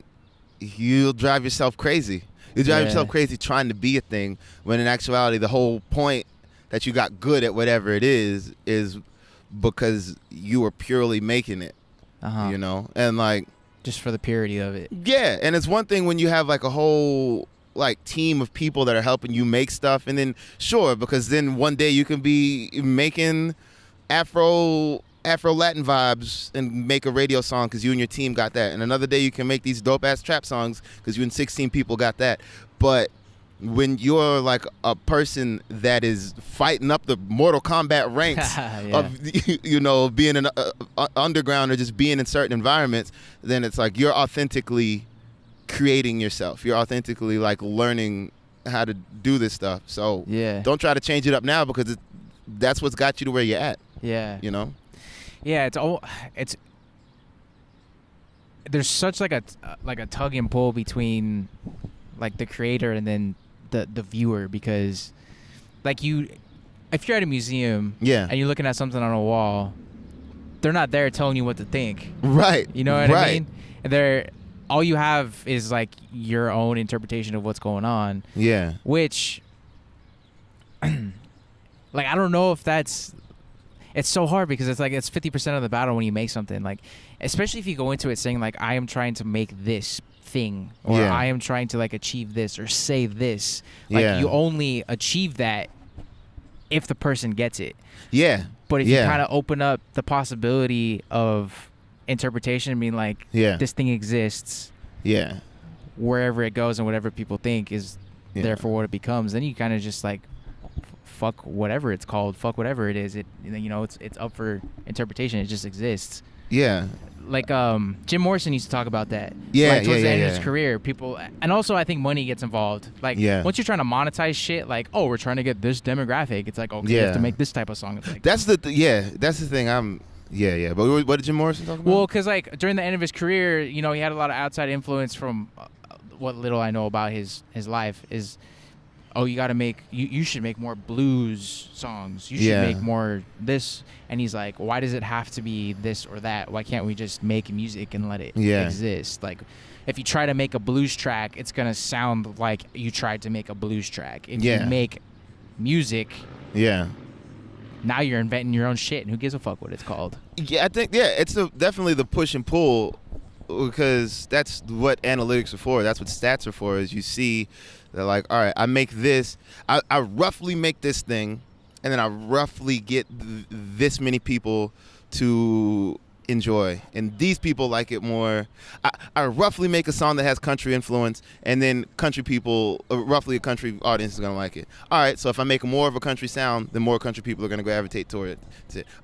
you'll drive yourself crazy. You drive yourself crazy trying to be a thing, when in actuality the whole point that you got good at whatever it is because you were purely making it, and like just for the purity of it. Yeah, and it's one thing when you have like a whole like team of people that are helping you make stuff, and then sure, because then one day you can be making Afro Latin vibes and make a radio song because you and your team got that, and another day you can make these dope ass trap songs because you and 16 people got that. But when you're like a person that is fighting up the Mortal Kombat ranks of being an underground or just being in certain environments, then it's like you're authentically creating yourself. You're authentically like learning how to do this stuff. So don't try to change it up now, because that's what's got you to where you're at. Yeah. Yeah, there's such like a tug and pull between like the creator and then the viewer, because like if you're at a museum and you're looking at something on a wall, they're not there telling you what to think. Right. You know what I mean? All you have is like your own interpretation of what's going on. Yeah. Which like, I don't know if it's so hard, because it's like it's 50% of the battle when you make something, like especially if you go into it saying like, I am trying to make this thing, or I am trying to like achieve this or say this. Like you only achieve that if the person gets it. Yeah. But if you kind of open up the possibility of interpretation, being like, this thing exists. Yeah. Wherever it goes and whatever people think is therefore what it becomes, then you kind of just like, fuck whatever it's called, fuck whatever it is. It's up for interpretation. It just exists. Yeah. Jim Morrison used to talk about that. Yeah, like, towards the end of his career, people, and also I think money gets involved. Like, once you're trying to monetize shit, like, oh, we're trying to get this demographic. It's like, okay, you have to make this type of song. It's like, that's the thing. But what did Jim Morrison talk about? Well, because like during the end of his career, you know, he had a lot of outside influence from what little I know about his life is. Oh, you gotta make you should make more blues songs. You should make more this. And he's like, why does it have to be this or that? Why can't we just make music and let it exist? Like, if you try to make a blues track, it's gonna sound like you tried to make a blues track. If you make music, now you're inventing your own shit, and who gives a fuck what it's called? Yeah, I think it's definitely the push and pull, because that's what analytics are for. That's what stats are for. Is you see. They're like, all right, I make this. I roughly make this thing, and then I roughly get this many people to enjoy. And these people like it more. I roughly make a song that has country influence, and then country people, roughly a country audience is going to like it. All right, so if I make more of a country sound, then more country people are going to gravitate toward it.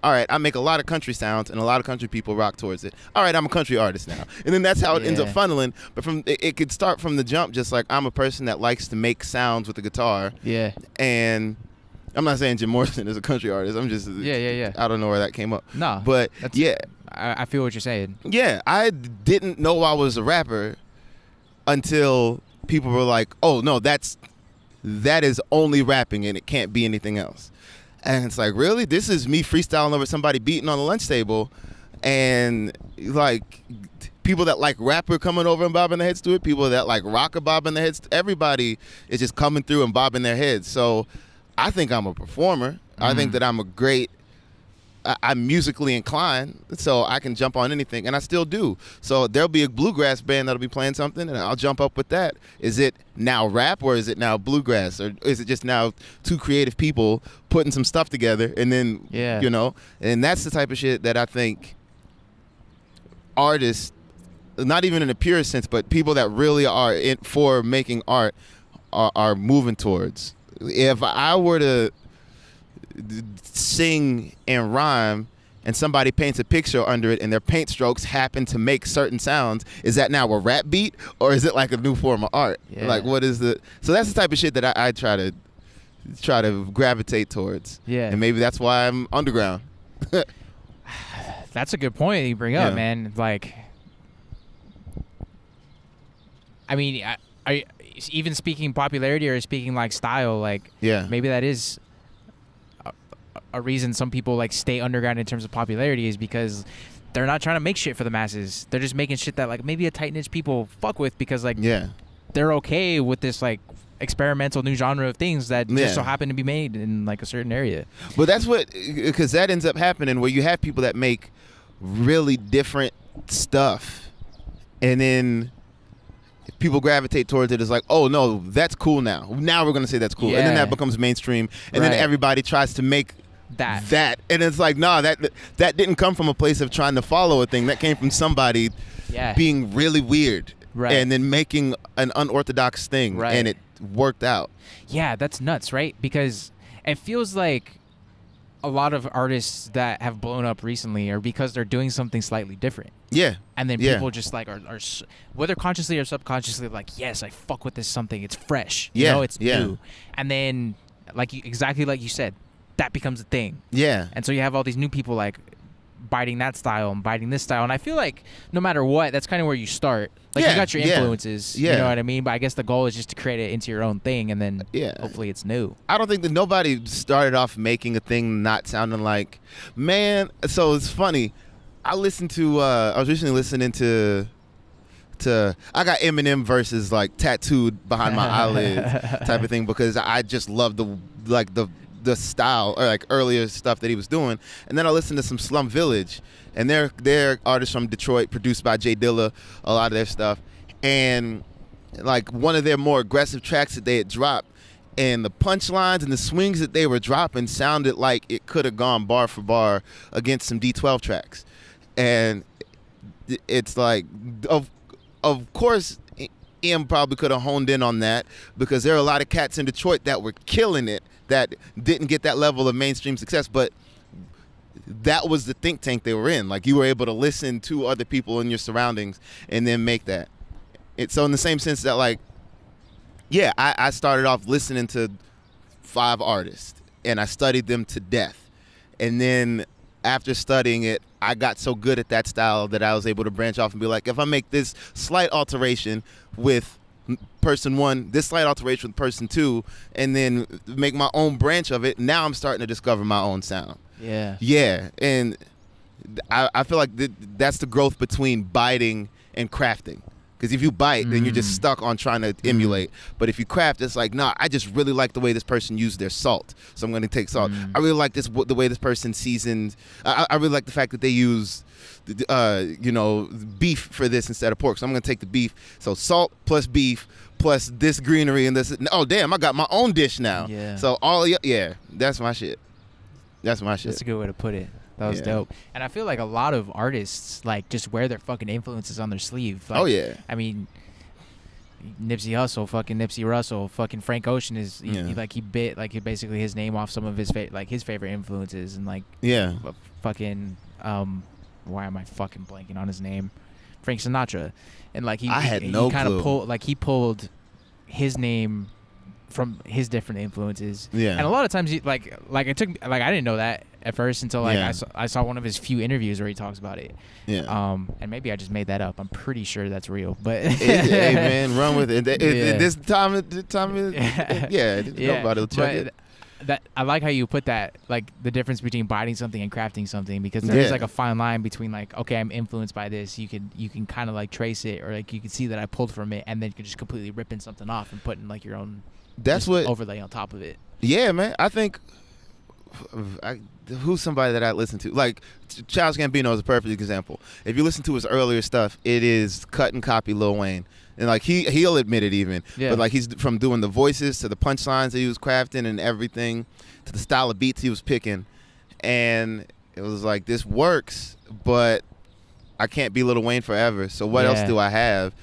All right, I make a lot of country sounds, and a lot of country people rock towards it. All right, I'm a country artist now. And then that's how it ends up funneling. But it could start from the jump, just like I'm a person that likes to make sounds with the guitar. Yeah. And I'm not saying Jim Morrison is a country artist. I'm just I don't know where that came up. No, but I feel what you're saying. Yeah, I didn't know I was a rapper until people were like, "Oh no, that is only rapping and it can't be anything else." And it's like, really? This is me freestyling over somebody beating on the lunch table, and like people that like rap are coming over and bobbing their heads to it. People that like rock are bobbing their heads. Everybody is just coming through and bobbing their heads. So I think I'm a performer. I think that I'm musically inclined, so I can jump on anything, and I still do. So there'll be a bluegrass band that'll be playing something, and I'll jump up with that. Is it now rap, or is it now bluegrass, or is it just now two creative people putting some stuff together, and then, you know? And that's the type of shit that I think artists, not even in a pure sense, but people that really are for making art are moving towards. If I were to sing and rhyme and somebody paints a picture under it and their paint strokes happen to make certain sounds, is that now a rap beat, or is it like a new form of art? Like, what is so that's the type of shit that I try to gravitate towards. And maybe that's why I'm underground. That's a good point that you bring up, man. Like, I mean, I even speaking popularity or speaking like style, like maybe that is a reason some people like stay underground in terms of popularity, is because they're not trying to make shit for the masses. They're just making shit that like maybe a tight niche people fuck with, because like they're okay with this like experimental new genre of things that just so happen to be made in like a certain area. But that's because that ends up happening where you have people that make really different stuff, and then people gravitate towards it as like, oh no, that's cool now. Now we're gonna say that's cool, and then that becomes mainstream, and then everybody tries to make that, and it's like, nah, that didn't come from a place of trying to follow a thing. That came from somebody being really weird, and then making an unorthodox thing, and it worked out. Yeah, that's nuts, right? Because it feels like a lot of artists that have blown up recently are because they're doing something slightly different. And then people just like are whether consciously or subconsciously like, yes, I fuck with this something. It's fresh. You know, it's new. And then exactly like you said, that becomes a thing. And so you have all these new people like biting that style and biting this style. And I feel like no matter what, that's kind of where you start. Like you got your influences, you know what I mean? But I guess the goal is just to create it into your own thing, and then hopefully it's new. I don't think that nobody started off making a thing not sounding like, man. So it's funny. I listened to, I was recently listening to I got Eminem verses like tattooed behind my eyelids type of thing, because I just love the style, or like earlier stuff that he was doing. And then I listened to some Slum Village, and they're artists from Detroit, produced by Jay Dilla, a lot of their stuff. And like one of their more aggressive tracks that they had dropped, and the punchlines and the swings that they were dropping sounded like it could have gone bar for bar against some D12 tracks. And it's like, of course, Em probably could have honed in on that, because there are a lot of cats in Detroit that were killing it that didn't get that level of mainstream success. But that was the think tank they were in. Like, you were able to listen to other people in your surroundings and then make that. So in the same sense that, like, yeah, I started off listening to 5 artists and I studied them to death. And then after studying it, I got so good at that style that I was able to branch off and be like, if I make this slight alteration with person 1, this slight alteration with person 2, and then make my own branch of it, now I'm starting to discover my own sound. Yeah. Yeah. And I feel like that's the growth between biting and crafting. Because if you bite, then you're just stuck on trying to emulate. But if you craft, it's like, nah, I just really like the way this person used their salt, so I'm going to take salt. I really like the way this person seasoned. I really like the fact that they use, beef for this instead of pork. So I'm going to take the beef. So salt plus beef plus this greenery and this. Oh, damn, I got my own dish now. Yeah. So that's my shit. That's my shit. That's a good way to put it. That was dope. And I feel like a lot of artists, like, just wear their fucking influences on their sleeve. Like, oh, yeah. I mean, Nipsey Hussle, fucking Nipsey Russell, fucking Frank Ocean is, he bit, like, basically his name off some of his, his favorite influences. And, like, fucking, why am I fucking blanking on his name? Frank Sinatra. And, like, he kind of pulled his name from his different influences. Yeah. And a lot of times, I didn't know that at first until I saw one of his few interviews where he talks about it. Yeah. And maybe I just made that up. I'm pretty sure that's real. But hey man, run with it. This time nobody will check it. That I like how you put that, like, the difference between biting something and crafting something, because there is like a fine line between, like, okay, I'm influenced by this. You can kind of like trace it, or like you can see that I pulled from it, and then you can just completely ripping something off and putting like your own. That's what overlay on top of it. Yeah, man. I think who's somebody that I listen to? Like, Childish Gambino is a perfect example. If you listen to his earlier stuff, it is cut and copy Lil Wayne, and like he'll admit it even. Yeah. But like, he's from doing the voices to the punchlines that he was crafting and everything, to the style of beats he was picking, and it was like, this works, but I can't be Lil Wayne forever. So what else do I have?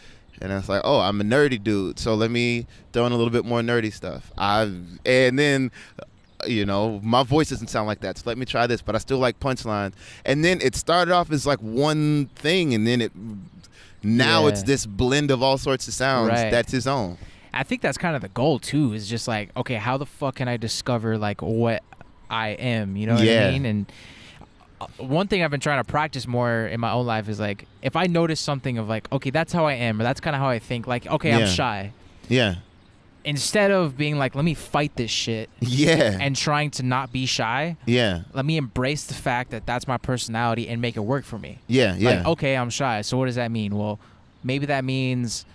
And it's like, oh, I'm a nerdy dude, so let me throw in a little bit more nerdy stuff. And then, my voice doesn't sound like that, so let me try this, but I still like punchlines. And then it started off as like one thing, and then now it's this blend of all sorts of sounds that's his own. I think that's kind of the goal too, is just like, okay, how the fuck can I discover like what I am? You know what I mean? And one thing I've been trying to practice more in my own life is, like, if I notice something of like, okay, that's how I am, or that's kind of how I think, like, okay, I'm shy. Yeah. Instead of being like, let me fight this shit. Yeah. And trying to not be shy. Yeah. Let me embrace the fact that that's my personality and make it work for me. Yeah. Yeah. Like, okay, I'm shy. So what does that mean? Well, maybe that means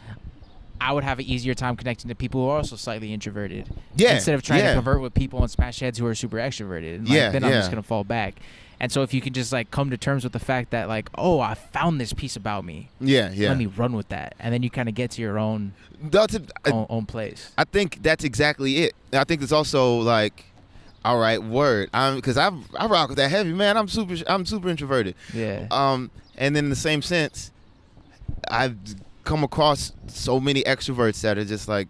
I would have an easier time connecting to people who are also slightly introverted. Yeah. Instead of trying to convert with people and smash heads who are super extroverted. And, like, then I'm just going to fall back. And so if you can just like come to terms with the fact that, like, oh, I found this piece about me. Yeah, yeah. Let me run with that. And then you kind of get to your own place. I think that's exactly it. I think it's also like, all right, word. Because I rock with that heavy, man. I'm super introverted. Yeah. And then in the same sense, I've come across so many extroverts that are just like,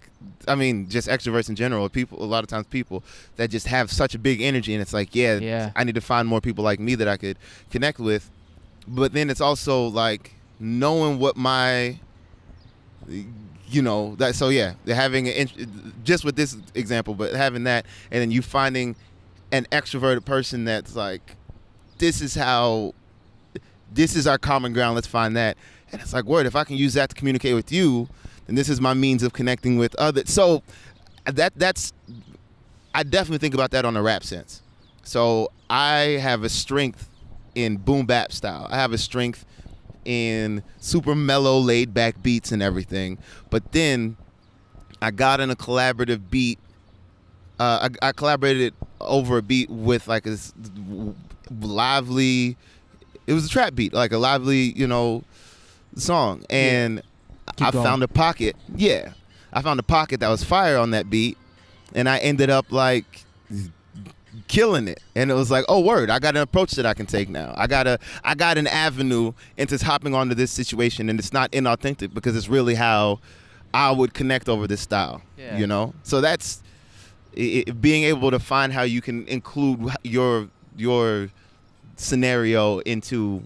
just extroverts in general. A lot of times people that just have such a big energy, and it's like, I need to find more people like me that I could connect with. But then it's also like knowing what my, having just with this example, but having that, and then you finding an extroverted person that's like, this is our common ground. Let's find that. And it's like, word, if I can use that to communicate with you, then this is my means of connecting with others. So I definitely think about that on a rap sense. So I have a strength in boom bap style. I have a strength in super mellow, laid back beats and everything. But then I got in a collaborative beat. I collaborated over a beat with like a lively, it was a trap beat, like a lively, song, and I found a pocket. Yeah, I found a pocket that was fire on that beat, and I ended up like killing it. And it was like, oh word, I got an approach that I can take now. I got an avenue into hopping onto this situation, and it's not inauthentic because it's really how I would connect over this style. Yeah. So that's being able to find how you can include your scenario into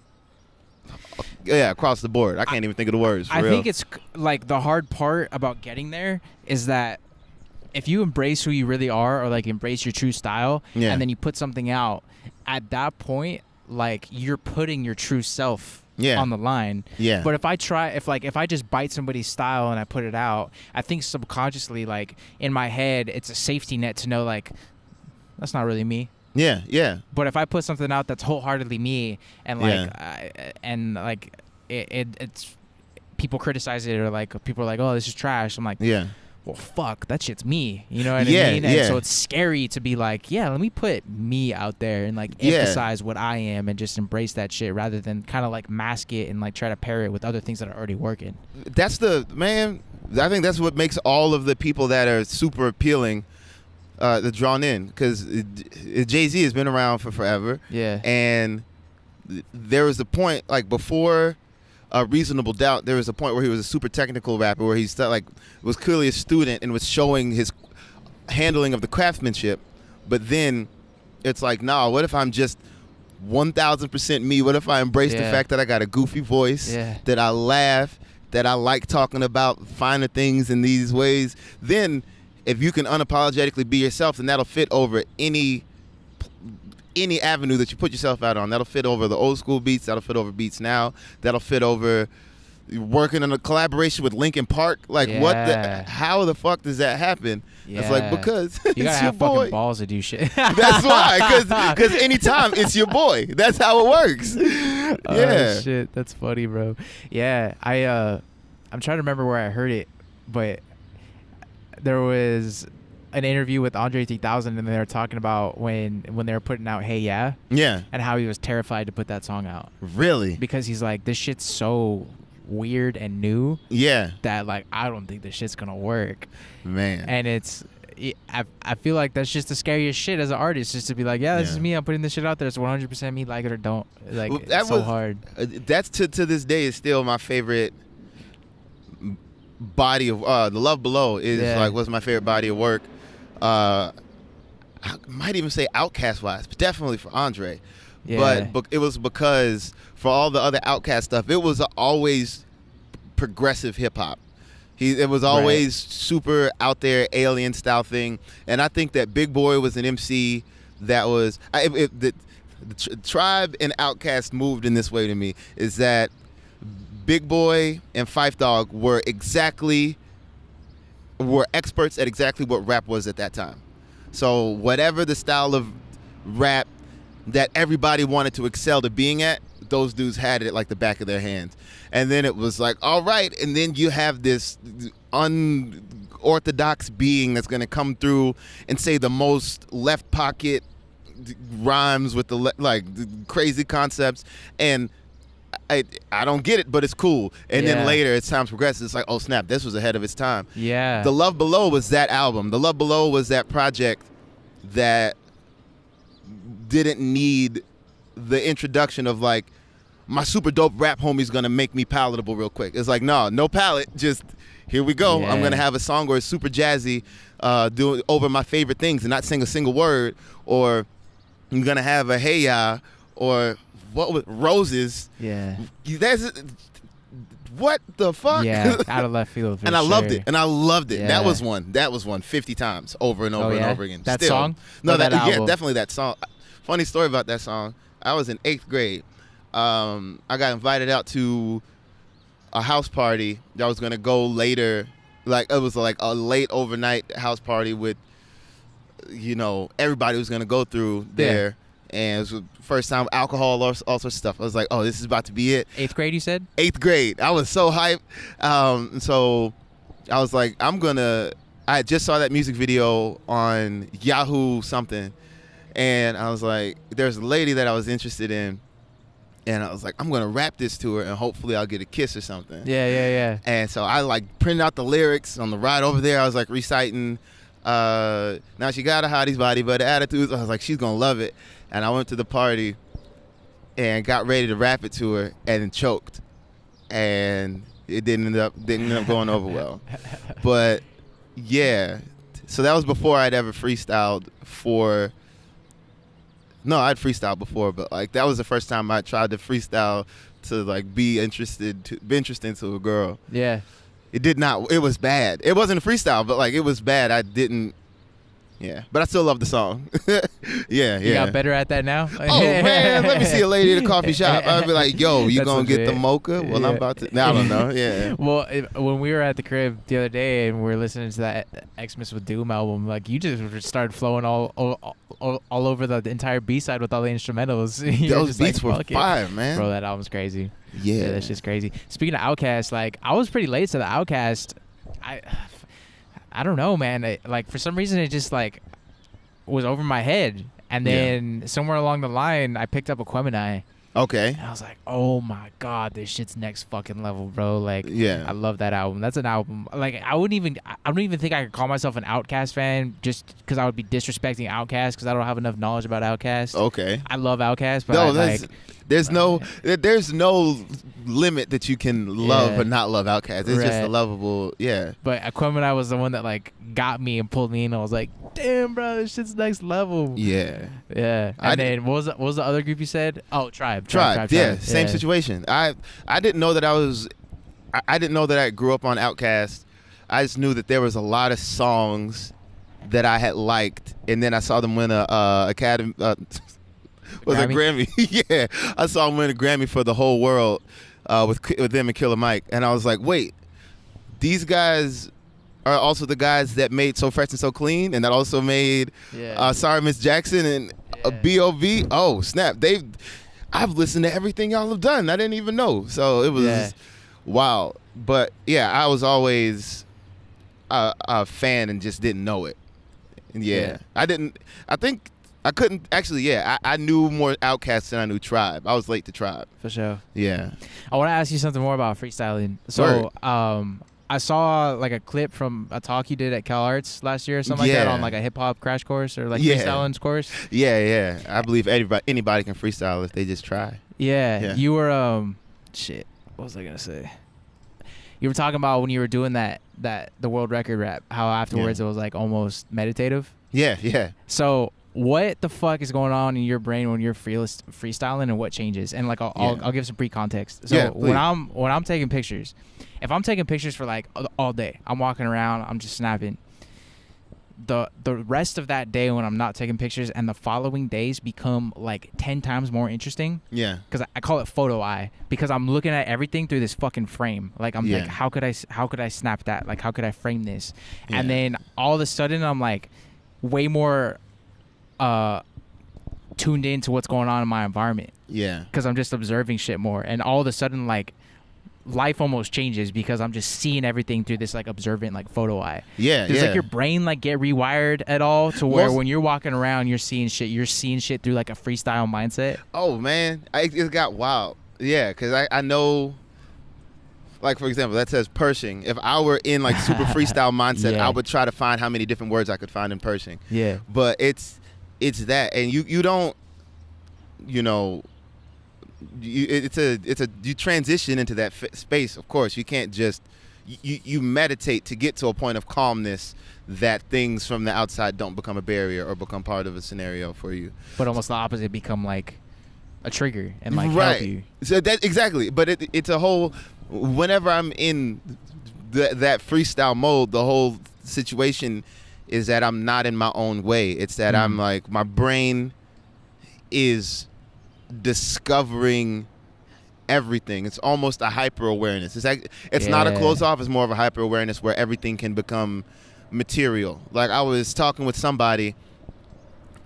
across the board. I can't even think of the words. I think it's like the hard part about getting there is that if you embrace who you really are, or like embrace your true style, and then you put something out, at that point, like you're putting your true self on the line. Yeah. But if I just bite somebody's style and I put it out, I think subconsciously, like in my head, it's a safety net to know like that's not really me. Yeah, yeah. But if I put something out that's wholeheartedly me, and like it's people criticize it, or like people are like, oh, this is trash. I'm like, well, fuck, that shit's me. You know what I mean? And so it's scary to be like, let me put me out there and like emphasize what I am and just embrace that shit, rather than kind of like mask it and like try to pair it with other things that are already working. That's I think that's what makes all of the people that are super appealing drawn in, because Jay-Z has been around for forever. Yeah. And there was a point, like before Reasonable Doubt, there was a point where he was a super technical rapper, where he was clearly a student and was showing his handling of the craftsmanship. But then it's like, nah, what if I'm just 1,000% me? What if I embrace the fact that I got a goofy voice, that I laugh, that I like talking about finer things in these ways? Then if you can unapologetically be yourself, then that'll fit over any avenue that you put yourself out on. That'll fit over the old school beats. That'll fit over beats now. That'll fit over working on a collaboration with Linkin Park. Like, how the fuck does that happen? Yeah. It's like, because you gotta have fucking balls to do shit. That's why, because anytime it's your boy. That's how it works. Oh, shit, that's funny, bro. Yeah, I'm trying to remember where I heard it, but there was an interview with Andre 3000, and they were talking about when they were putting out Hey Yeah, and how he was terrified to put that song out. Really? Because he's like, this shit's so weird and new, that like I don't think this shit's gonna work, man. And I feel like that's just the scariest shit as an artist, just to be like, this is me, I'm putting this shit out there, it's 100% me, like it or don't. Like, it's so hard. That's to this day is still my favorite body of The Love Below is like what's my favorite body of work. I might even say Outkast wise, but definitely for Andre. But it was because for all the other Outkast stuff, it was always progressive hip hop. It was always super out there alien style thing, and I think that Big Boy was an MC that was the Tribe and Outkast moved in this way to me, is that Big Boy and Phife Dawg were experts at exactly what rap was at that time. So whatever the style of rap that everybody wanted to excel to being at, those dudes had it like the back of their hands. And then it was like, all right, and then you have this unorthodox being that's going to come through and say the most left pocket rhymes with the crazy concepts, and I don't get it, but it's cool. And then later, as time progresses, it's like, oh snap, this was ahead of its time. Yeah. The Love Below was that album. The Love Below was that project that didn't need the introduction of like, my super dope rap homie's gonna make me palatable real quick. It's like, no palate, just here we go. I'm gonna have a song where it's super jazzy, doing over my favorite things and not sing a single word, or I'm gonna have a Hey Ya, or what with Roses? Yeah. What the fuck? Yeah, out of left field. And I loved it. Yeah. That was one 50 times over and over and over again. That song? No, definitely that song. Funny story about that song. I was in 8th grade. I got invited out to a house party that was gonna go later. Like, it was like a late overnight house party with, everybody was gonna go through there. Yeah. And it was the first time alcohol, all sorts of stuff. I was like, oh, this is about to be it. 8th grade, you said? 8th grade. I was so hyped. So I was like, I just saw that music video on Yahoo something. And I was like, there's a lady that I was interested in. And I was like, I'm going to rap this to her and hopefully I'll get a kiss or something. Yeah. And so I printed out the lyrics on the ride over there. I was reciting, now she got a hottie's body, but the attitudes, I was like, she's going to love it. And I went to the party and got ready to rap it to her and then choked. And it didn't end up going over well. But yeah, so that was before I'd ever freestyled for No, I'd freestyle before, but like that was the first time I tried to freestyle to like be interesting to a girl. Yeah. It did not. It was bad. It wasn't a freestyle, but like it was bad. I didn't. Yeah, but I still love the song. Yeah. You got better at that now? Oh, man, let me see a lady at a coffee shop. I'd be like, yo, you going to get the mocha? Well, I'm about to. I don't know, yeah. Well, when we were at the crib the other day and we were listening to that Xmas with Doom album, like, you just started flowing all over the entire B-side with all the instrumentals. Those beats were fire, man. Bro, that album's crazy. Yeah. That shit's crazy. Speaking of Outkast, like, I was pretty late to the Outkast. I don't know, man. Like, for some reason, it just, like, was over my head. And then somewhere along the line, I picked up Aquemini. Okay. And I was like, oh, my God, this shit's next fucking level, bro. Like, yeah. I love that album. That's an album. Like, I don't even think I could call myself an Outkast fan just because I would be disrespecting Outkast because I don't have enough knowledge about Outkast. Okay. I love Outkast, but there's no limit that you can love or not love Outkast. It's just a lovable, But Aquemini was the one that like got me and pulled me in. I was like, damn, bro, this shit's next level. Yeah. And then what was the other group you said? Oh, Tribe. Yeah, same situation. I didn't know that I didn't know that I grew up on Outkast. I just knew that there was a lot of songs that I had liked, and then I saw them win a Academy. Was a Grammy? Yeah, I saw him win a Grammy for The Whole World with them and Killer Mike, and I was like, wait, these guys are also the guys that made So Fresh and So Clean, and that also made Sorry Miss Jackson and B.O.B. Oh snap! I've listened to everything y'all have done. I didn't even know, so it was wild. But yeah, I was always a fan and just didn't know it. And I knew more Outkast than I knew Tribe. I was late to Tribe. For sure. Yeah. I want to ask you something more about freestyling. So, I saw like a clip from a talk you did at Cal Arts last year or something like that on like a hip hop crash course or like freestyling course. Yeah. I believe anybody can freestyle if they just try. Yeah. You were what was I gonna say? You were talking about when you were doing that the world record rap, how afterwards it was like almost meditative. Yeah. So what the fuck is going on in your brain when you're freestyling, and what changes? And like I'll give some pre-context. So when I'm taking pictures, if I'm taking pictures for like all day, I'm walking around, I'm just snapping. The rest of that day when I'm not taking pictures and the following days become like 10 times more interesting. Yeah. Because I call it photo eye, because I'm looking at everything through this fucking frame. Like I'm like, how could I snap that? Like how could I frame this? Yeah. And then all of a sudden I'm like way more tuned into what's going on in my environment. Yeah. Because I'm just observing shit more, and all of a sudden like life almost changes because I'm just seeing everything through this like observant like photo eye. Yeah. Does like your brain like get rewired at all to where when you're walking around you're seeing shit through like a freestyle mindset? Oh man, it got wild. Yeah, because I know, like for example, that says Pershing. If I were in like super freestyle mindset, I would try to find how many different words I could find in Pershing. Yeah. But it's that, and you don't, you know, you transition into that space. Of course, you can't just you meditate to get to a point of calmness that things from the outside don't become a barrier or become part of a scenario for you. But almost the opposite, become like a trigger and like help you. So that exactly. But it's a whole. Whenever I'm in that freestyle mode, the whole situation is that I'm not in my own way. It's that I'm like, my brain is discovering everything. It's almost a hyper awareness. It's not a close off. It's more of a hyper awareness where everything can become material. Like I was talking with somebody.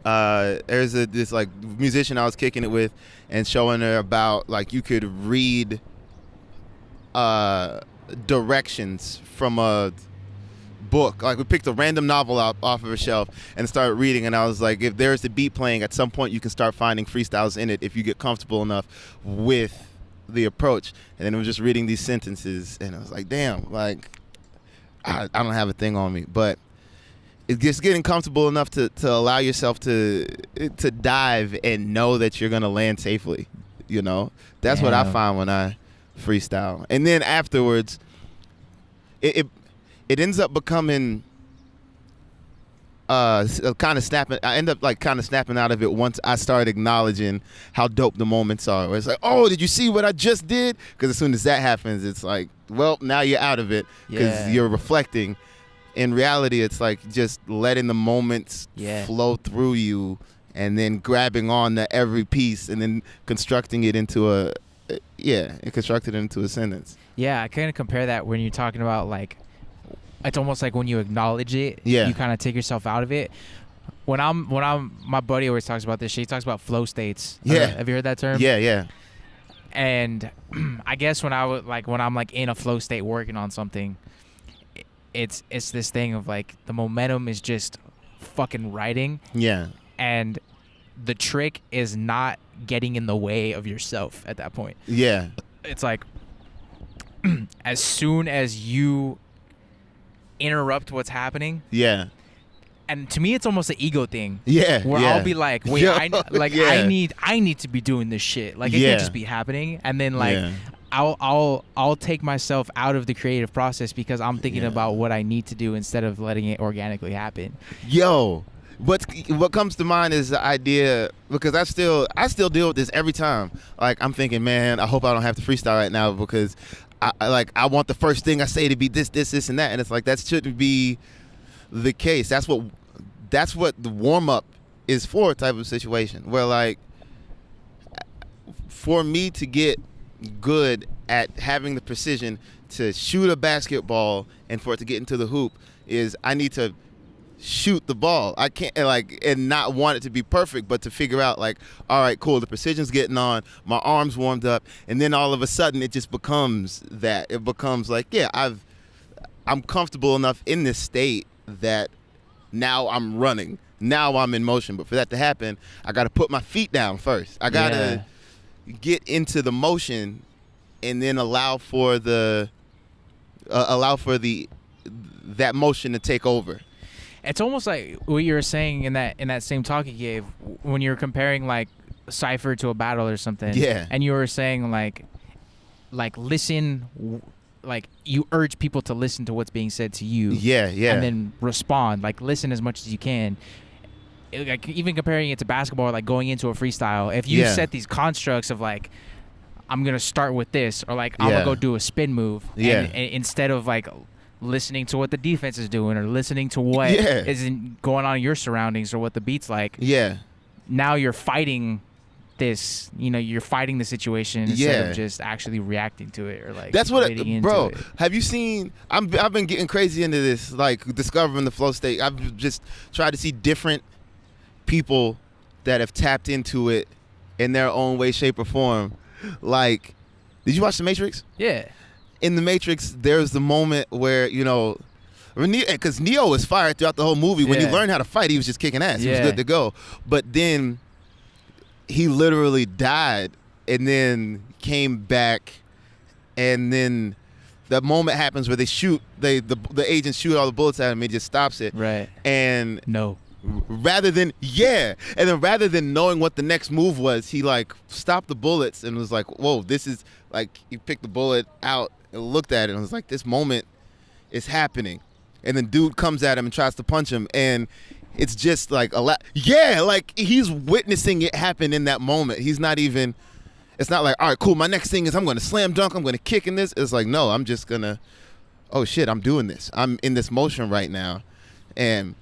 There's this like musician I was kicking it with, and showing her about like you could read directions from a book. Like we picked a random novel off of a shelf and started reading, and I was like, if there's a beat playing, at some point you can start finding freestyles in it if you get comfortable enough with the approach. And then it was just reading these sentences, and I was like, damn, like I don't have a thing on me. But it's just getting comfortable enough to allow yourself to dive and know that you're gonna land safely. You know, that's what I find when I freestyle. And then afterwards it ends up becoming kind of snapping. I end up like kind of snapping out of it once I started acknowledging how dope the moments are. Where it's like, oh, did you see what I just did? Because as soon as that happens, it's like, well, now you're out of it because you're reflecting. In reality, it's like just letting the moments flow through you, and then grabbing on to every piece, and then constructing it into a sentence. Yeah, I kind of compare that when you're talking about like. It's almost like when you acknowledge it, you kind of take yourself out of it. When I'm, my buddy always talks about this shit. He talks about flow states. Yeah. Have you heard that term? Yeah, yeah. And I guess when I'm like in a flow state working on something, it's this thing of like the momentum is just fucking writing. Yeah. And the trick is not getting in the way of yourself at that point. Yeah. It's like as soon as you interrupt what's happening. Yeah. And to me, it's almost an ego thing. Yeah. Where I'll be like, wait, I need to be doing this shit. Like it can't just be happening. And then like I'll take myself out of the creative process because I'm thinking about what I need to do instead of letting it organically happen. Yo, what comes to mind is the idea, because I still deal with this every time. Like I'm thinking, man, I hope I don't have to freestyle right now because I want the first thing I say to be this, and that, and it's like that shouldn't be the case. That's what the warm up is for, type of situation. Where like for me to get good at having the precision to shoot a basketball and for it to get into the hoop is I need to shoot the ball. I can't and not want it to be perfect, but to figure out like, all right, cool, the precision's getting on, my arms warmed up, and then all of a sudden it just becomes that. It becomes like, I'm comfortable enough in this state that now I'm running. Now I'm in motion. But for that to happen, I got to put my feet down first. I got to get into the motion and then allow for that motion to take over. It's almost like what you were saying in that same talk you gave when you were comparing like Cypher to a battle or something. Yeah. And you were saying like listen, like you urge people to listen to what's being said to you. Yeah, yeah. And then respond, like listen as much as you can. Like even comparing it to basketball, like going into a freestyle, if you set these constructs of like, I'm gonna start with this, or like I'm gonna go do a spin move, and instead of like listening to what the defense is doing or listening to what isn't going on in your surroundings or what the beat's like. Yeah. Now you're fighting this, you're fighting the situation instead of just actually reacting to it or like that's what bro, it. Have you seen I've been getting crazy into this, like discovering the flow state. I've just tried to see different people that have tapped into it in their own way, shape, or form. Like, did you watch The Matrix? Yeah. In The Matrix, there's the moment where, because Neo was fired throughout the whole movie. When he learned how to fight, he was just kicking ass. He was good to go. But then he literally died and then came back, and then the moment happens where they shoot, the agents shoot all the bullets at him, and he just stops it. Right. And rather than knowing what the next move was, he like stopped the bullets and was like, whoa, this is like, he picked the bullet out and looked at it and was like, this moment is happening. And then dude comes at him and tries to punch him, and it's just like like he's witnessing it happen in that moment. He's not even, it's not like, all right, cool, my next thing is I'm going to slam dunk, I'm going to kick in this. It's like, no, I'm just going to, oh shit, I'm doing this. I'm in this motion right now. And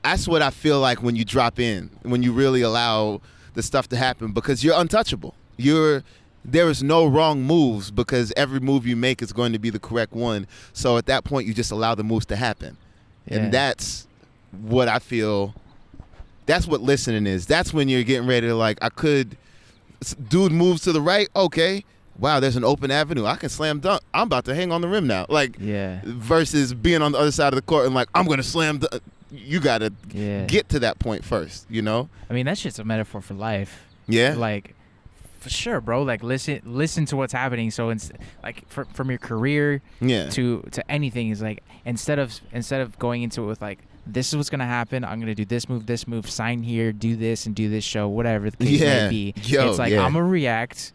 that's what I feel like when you drop in, when you really allow the stuff to happen, because you're untouchable. There is no wrong moves, because every move you make is going to be the correct one. So at that point, you just allow the moves to happen. Yeah. And that's what I feel, that's what listening is. That's when you're getting ready to like, dude moves to the right, okay, wow, there's an open avenue, I can slam dunk, I'm about to hang on the rim now. Like, versus being on the other side of the court and like, I'm going to slam dunk. You got to get to that point first, I mean, that shit's a metaphor for life. Yeah. Like, for sure, bro. Like, listen to what's happening. So, like, from your career to anything, is like, instead of going into it with like, this is what's gonna happen, I'm gonna do this move, sign here, do this, and do this show, whatever the case may be. It's like, I'm gonna react,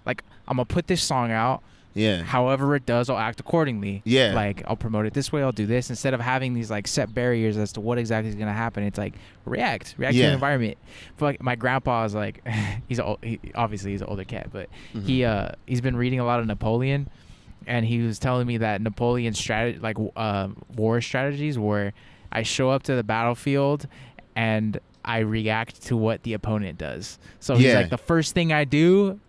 like, I'm gonna put this song out, Yeah. However it does, I'll act accordingly. Yeah. Like, I'll promote it this way, I'll do this. Instead of having these, like, set barriers as to what exactly is going to happen, it's like, react to the environment. But, like, my grandpa is, like, obviously he's an older cat, but he's been reading a lot of Napoleon, and he was telling me that Napoleon's strategy, like, war strategies where I show up to the battlefield and I react to what the opponent does. So he's like, the first thing I do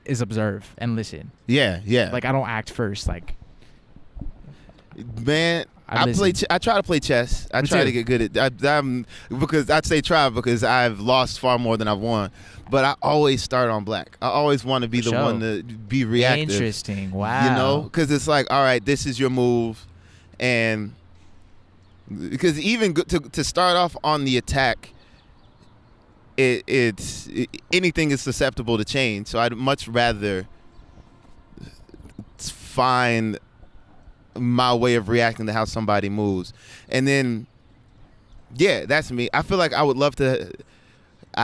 is observe and listen. Yeah. Like, I don't act first. Like, man, I try to play chess. I try to get good at. I'm because I'd say try because I've lost far more than I've won. But I always start on black. I always want to be the one to be reactive. Interesting. Wow. You know, because it's like, all right, this is your move, and because even to start off on the attack, anything is susceptible to change. So I'd much rather find my way of reacting to how somebody moves. And then, yeah, that's me. I feel like I would love to,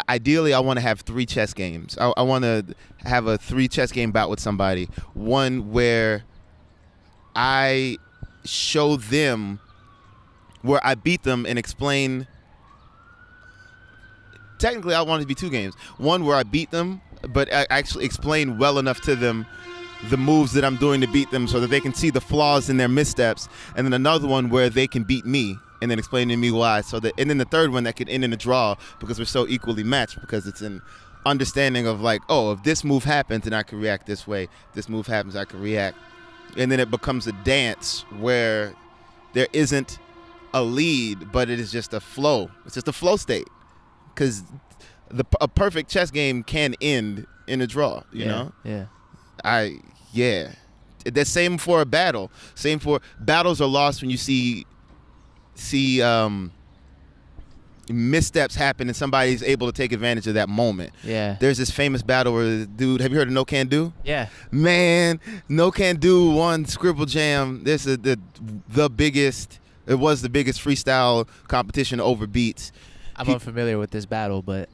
ideally, I want to have 3 chess games. I want to have a 3 chess game bout with somebody. One where I show them, where I beat them and explain. Technically, I want it to be 2 games. One where I beat them, but I actually explain well enough to them the moves that I'm doing to beat them so that they can see the flaws in their missteps. And then another one where they can beat me and then explain to me why. And then the third one that could end in a draw because we're so equally matched, because it's an understanding of like, oh, if this move happens, then I can react this way. If this move happens, I can react. And then it becomes a dance where there isn't a lead, but it is just a flow. It's just a flow state. Because a perfect chess game can end in a draw, you know? Yeah. The same for a battle. Same for battles are lost when you see missteps happen and somebody's able to take advantage of that moment. Yeah. There's this famous battle where the dude, have you heard of No Can Do? Yeah. Man, No Can Do won Scribble Jam. This is the biggest. It was the biggest freestyle competition over beats. I'm unfamiliar with this battle, but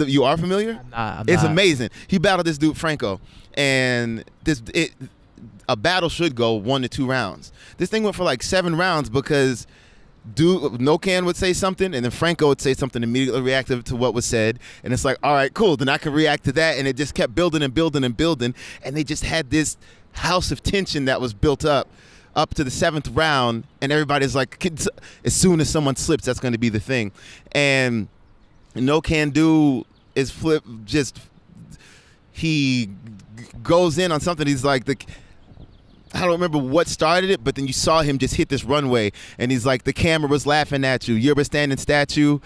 you are familiar? I'm it's not. Amazing. He battled this dude Franco, and a battle should go 1 to 2 rounds. This thing went for like 7 rounds because No Can would say something, and then Franco would say something immediately reactive to what was said, and it's like, all right, cool, then I can react to that, and it just kept building and building and building, and they just had this house of tension that was built up to the 7th round, and everybody's like, as soon as someone slips, that's going to be the thing. And No Can Do is he goes in on something. He's like, I don't remember what started it, but then you saw him just hit this runway, and he's like, the camera was laughing at you. You're a standing statue,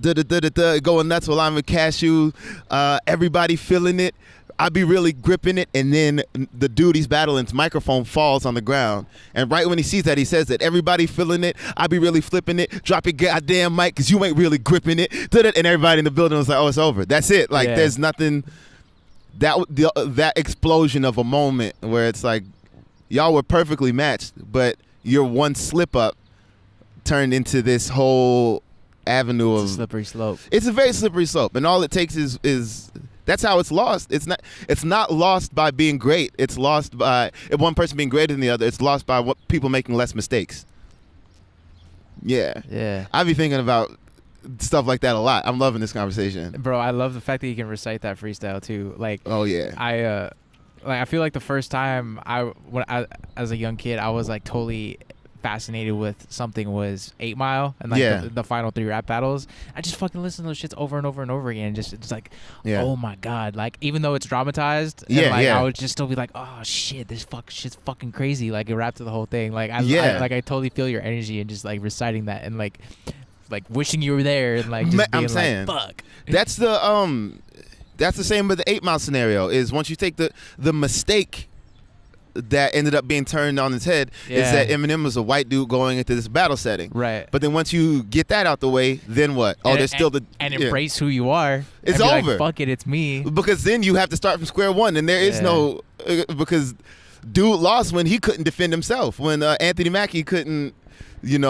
going nuts while I'm a cashew. Everybody feeling it. I be really gripping it, and then the dude he's battling's microphone falls on the ground. And right when he sees that, he says that everybody feeling it. I be really flipping it. Drop your goddamn mic, because you ain't really gripping it. And everybody in the building was like, oh, it's over. That's it. Like, there's nothing. That explosion of a moment where it's like, y'all were perfectly matched, but your one slip up turned into this whole avenue of slippery slope. It's a very slippery slope, and all it takes is that's how it's lost. It's not lost by being great. It's lost by one person being greater than the other. It's lost by people making less mistakes. Yeah. I be thinking about stuff like that a lot. I'm loving this conversation, bro. I love the fact that you can recite that freestyle too. Like, oh yeah. I feel like the first time when I as a young kid, I was like totally fascinated with something was 8 Mile and like the final 3 rap battles. I just fucking listen to those shits over and over and over again. It's like, oh my god! Like, even though it's dramatized, I would just still be like, oh shit, this shit's fucking crazy. Like, it rapped to the whole thing. Like, I totally feel your energy and just like reciting that and like wishing you were there and like just being like, fuck. That's the same with the 8 Mile scenario. Is once you take the mistake that ended up being turned on its head is that Eminem was a white dude going into this battle setting. Right. But then once you get that out the way, then what? Embrace who you are. It's over. Like, fuck it, it's me. Because then you have to start from square one, and there is no because dude lost when he couldn't defend himself. When Anthony Mackie couldn't. This dude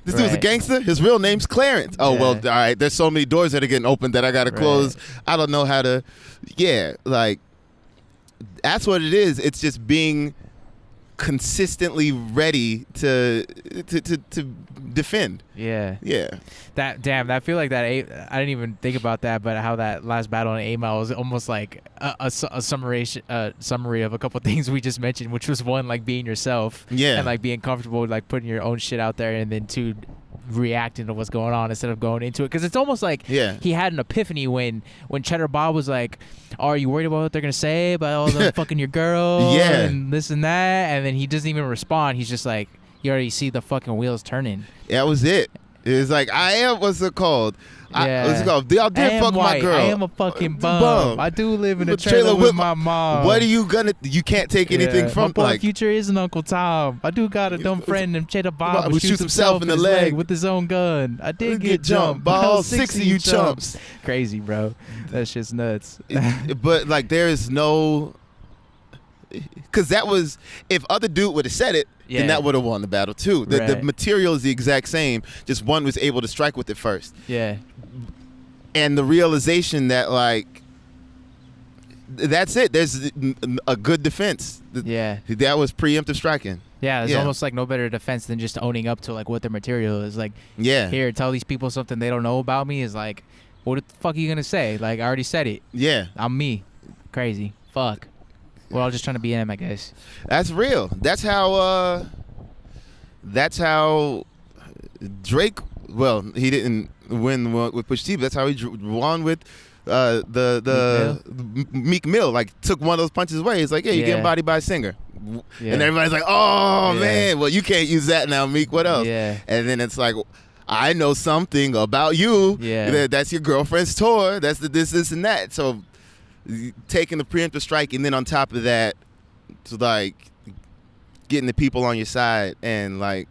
was a gangster. His real name's Clarence. Oh, well, all right. There's so many doors that are getting opened that I got to close. I don't know how to. Yeah, like, that's what it is. It's just being consistently ready to defend. Yeah. Yeah. I feel like that. I didn't even think about that, but how that last battle in 8 Mile was almost like a summary of a couple things we just mentioned, which was one, like being yourself, and like being comfortable with like putting your own shit out there, and then two, reacting to what's going on instead of going into it. Because it's almost like he had an epiphany when Cheddar Bob was like, oh, are you worried about what they're gonna say about all the fucking your girl and this and that, and then he doesn't even respond. He's just like, you already see the fucking wheels turning. That was it. It was like, I am, what's it called? What's it called? Y'all did fuck white. my girl. I am a fucking bum. I do live in a trailer with my mom. What are you gonna? You can't take anything from. My boy like, Future isn't Uncle Tom. I do got a dumb friend named Cheddar Bob who shoots himself in the leg with his own gun. I did get jumped by all 6 of you chumps. Crazy, bro. That shit's nuts. But like, there is no. Because that was, if other dude would have said it, then that would have won the battle too. The material is the exact same, just one was able to strike with it first. Yeah. And the realization that, like, that's it. There's a good defense. That was preemptive striking. Yeah, there's almost like no better defense than just owning up to like what their material is. Like, here, tell these people something they don't know about me is like, what the fuck are you gonna say? Like, I already said it. Yeah. I'm me. Crazy. Fuck. We're all just trying to be him, I guess. That's real. That's how Drake. Well, he didn't win with Push T, but that's how he won with the Meek Mill. Like, took one of those punches away. He's like, yeah, you're getting bodied by a singer. And everybody's like, oh man, well, you can't use that now, Meek. What else? And then it's like, I know something about you. That's your girlfriend's tour. That's the this and that. So taking the preemptive strike, and then on top of that, to like getting the people on your side, and like,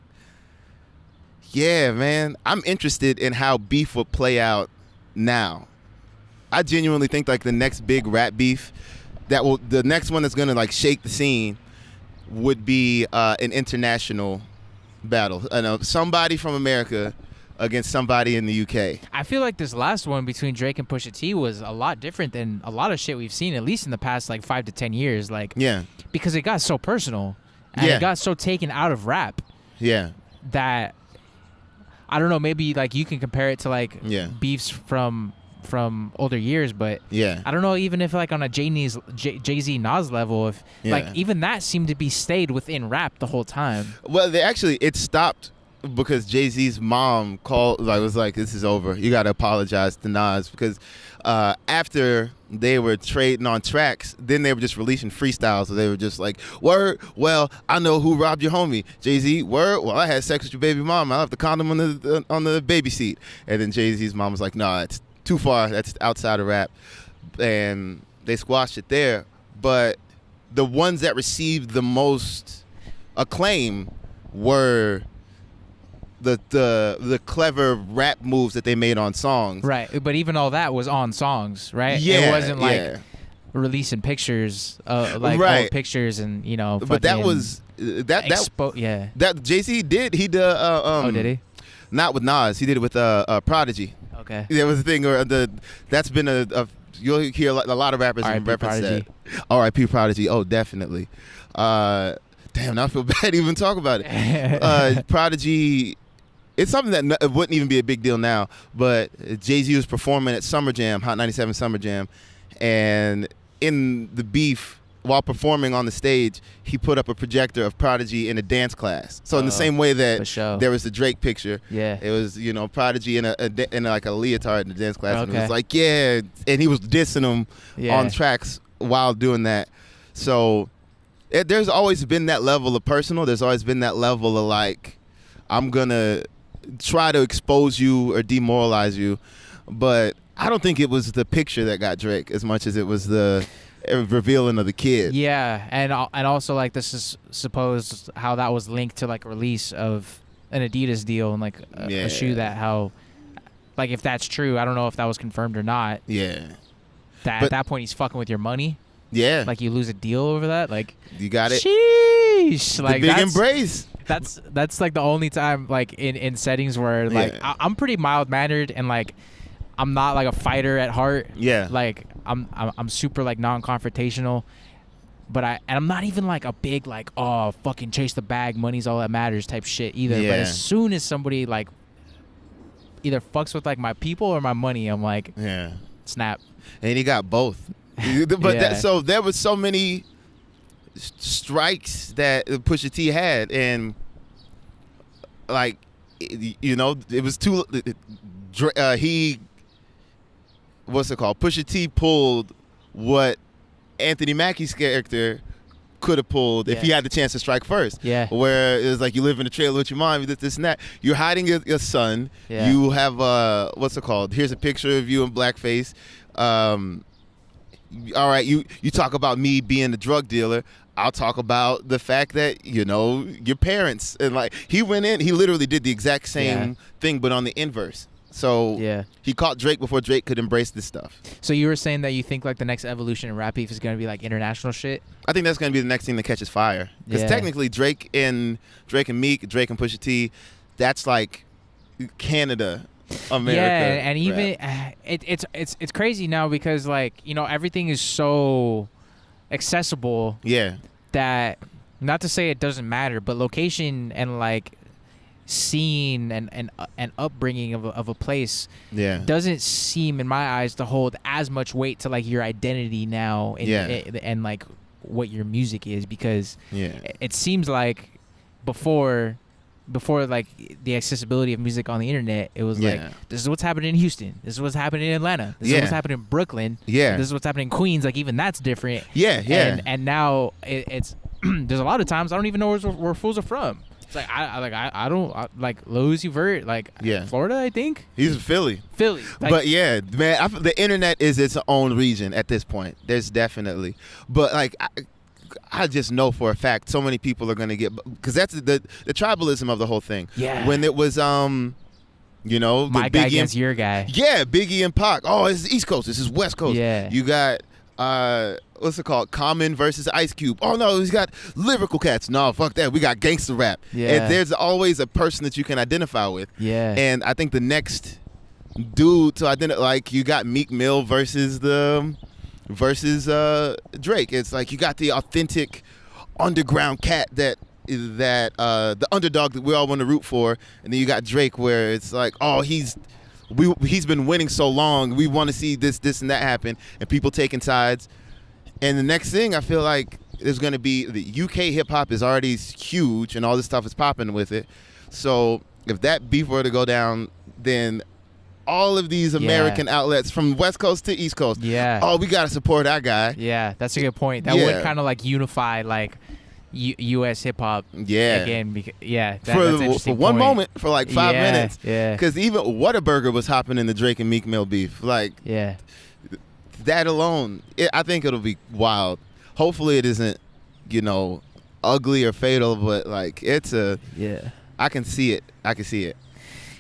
yeah, man, I'm interested in how beef would play out now. I genuinely think like the next big rap beef, the next one that's gonna like shake the scene, would be an international battle. I know, somebody from America against somebody in the UK. I feel like this last one between Drake and Pusha T was a lot different than a lot of shit we've seen, at least in the past like 5 to 10 years. Like, because it got so personal and it got so taken out of rap. That I don't know. Maybe like you can compare it to like beefs from older years, but I don't know, even if like on a Jay-Z Nas level, if like even that seemed to be stayed within rap the whole time. Well, it stopped because Jay-Z's mom called, like, was like, this is over, you gotta apologize to Nas, because after they were trading on tracks, then they were just releasing freestyles. So they were just like, word, well, I know who robbed your homie. Jay-Z, word, well, I had sex with your baby mom, I left the condom on the baby seat. And then Jay-Z's mom was like, nah, it's too far, that's outside of rap. And they squashed it there. But the ones that received the most acclaim were the clever rap moves that they made on songs. Right, but even all that was on songs, right? It wasn't like releasing pictures, like old pictures, and you know. But that was that Jay-Z did. He did. Oh, did he? Not with Nas. He did it with Prodigy. Okay. There was a thing where that's been a you'll hear a lot of rappers reference that. R.I.P. Prodigy. Oh, definitely. Damn, now I feel bad to even talk about it. Prodigy. It's something that it wouldn't even be a big deal now, but Jay-Z was performing at Summer Jam, Hot 97 Summer Jam, and in the beef, while performing on the stage, he put up a projector of Prodigy in a dance class. So in the same way that there was the Drake picture, it was, you know, Prodigy in like a leotard in the dance class, and it was like, and he was dissing him on tracks while doing that. So there's always been that level of personal. There's always been that level of like, I'm gonna try to expose you or demoralize you, but I don't think it was the picture that got Drake as much as it was the revealing of the kid. Yeah, and also like this is supposed how that was linked to like a release of an Adidas deal and like a shoe that how like if that's true, I don't know if that was confirmed or not. Yeah, at that point he's fucking with your money. Yeah, like you lose a deal over that. Like you got it. Sheesh, like the big embrace. That's like the only time like in settings where like I'm pretty mild mannered and like I'm not like a fighter at heart. Yeah, like I'm super like non-confrontational, But I'm not even like a big like, oh, fucking chase the bag, money's all that matters type shit either. Yeah. But as soon as somebody like either fucks with like my people or my money, I'm like, snap. And he got both. But so there was so many strikes that Pusha T had, and like, you know, it was too. What's it called? Pusha T pulled what Anthony Mackie's character could have pulled if he had the chance to strike first. Yeah. Where it was like, you live in a trailer with your mom, this and that. You're hiding your son. Yeah. You have what's it called? Here's a picture of you in blackface. All right, you talk about me being a drug dealer. I'll talk about the fact that, you know, your parents, and like, he went in, he literally did the exact same thing, but on the inverse. So he caught Drake before Drake could embrace this stuff. So you were saying that you think like the next evolution in rap beef is going to be like international shit? I think that's going to be the next thing that catches fire. Because technically Drake and Meek, Drake and Pusha T, that's like Canada, America. Yeah, and even it's crazy now because like, you know, everything is so accessible. Yeah. That, not to say it doesn't matter, but location and like scene and upbringing of a place doesn't seem in my eyes to hold as much weight to like your identity now and like what your music is, because it seems like before like the accessibility of music on the internet, it was like, this is what's happening in Houston, this is what's happening in Atlanta, this is what's happening in Brooklyn, this is what's happening in Queens, like even that's different. And now it's there's a lot of times I don't even know where fools are from. It's like I don't like Lil Uzi Vert, like Florida, I think he's Philly. Like, but yeah, man, the internet is its own region at this point. There's definitely, but like I just know for a fact so many people are gonna get, because that's the tribalism of the whole thing. Yeah. When it was you know, my guy against your guy. Yeah, Biggie and Pac. Oh, this is East Coast. This is West Coast. Yeah. You got what's it called? Common versus Ice Cube. Oh no, he's got lyrical cats. No, fuck that. We got gangster rap. Yeah. And there's always a person that you can identify with. Yeah. And I think the next dude to identify, like, you got Meek Mill versus Drake. It's like you got the authentic underground cat that the underdog that we all want to root for, and then you got Drake where it's like, oh, he's been winning so long, we want to see this and that happen, and people taking sides. And the next thing, I feel like there's going to be, the UK hip hop is already huge and all this stuff is popping with it. So if that beef were to go down, then all of these American outlets from West Coast to East Coast, oh, we got to support our guy. Yeah, that's a good point. That would kind of like unify like U.S. hip hop again. That's for one moment, for like 5 minutes. Yeah. Because even Whataburger was hopping in the Drake and Meek Mill beef. Like, that alone, I think it'll be wild. Hopefully it isn't, you know, ugly or fatal, but like it's I can see it.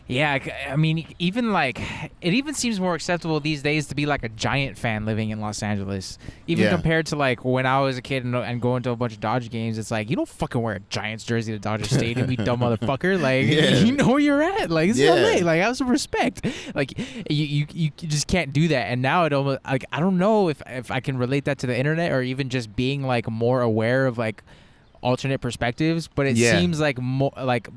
Yeah, I mean, even like, it even seems more acceptable these days to be like a Giant fan living in Los Angeles. Even compared to like when I was a kid and going to a bunch of Dodger games, it's like, you don't fucking wear a Giants jersey to Dodger Stadium, you dumb motherfucker. Like, you know where you're at. Like, it's LA. Like, have some respect. Like, you just can't do that. And now it almost, like, I don't know if I can relate that to the internet or even just being like more aware of like alternate perspectives, but it seems like more like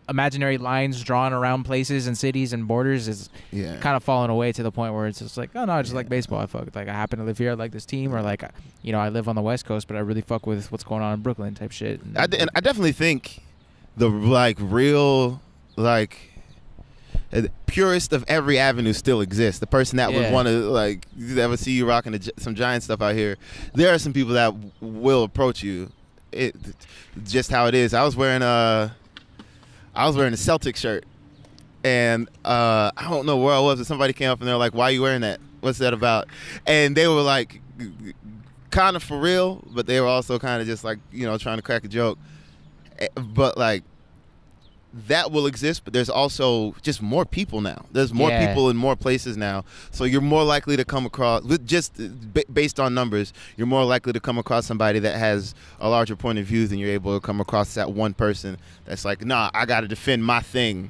imaginary lines drawn around places and cities and borders is kind of falling away to the point where it's just like, oh no, I just like baseball. I happen to live here, I like this team, or like, you know, I live on the West Coast, but I really fuck with what's going on in Brooklyn type shit. And I definitely think the like real like purist of every avenue still exists. The person that would want to like ever see you rocking some Giant stuff out here, there are some people that will approach you. It just how it is. I was wearing a Celtic shirt, and I don't know where I was, but somebody came up and they're like, why are you wearing that? What's that about? And they were like kind of for real, but they were also kind of just like, you know, trying to crack a joke. But like, that will exist, but there's also just more people now. There's more people in more places now. So you're more likely to come across, just based on numbers, you're more likely to come across somebody that has a larger point of view than you're able to come across that one person that's like, nah, I got to defend my thing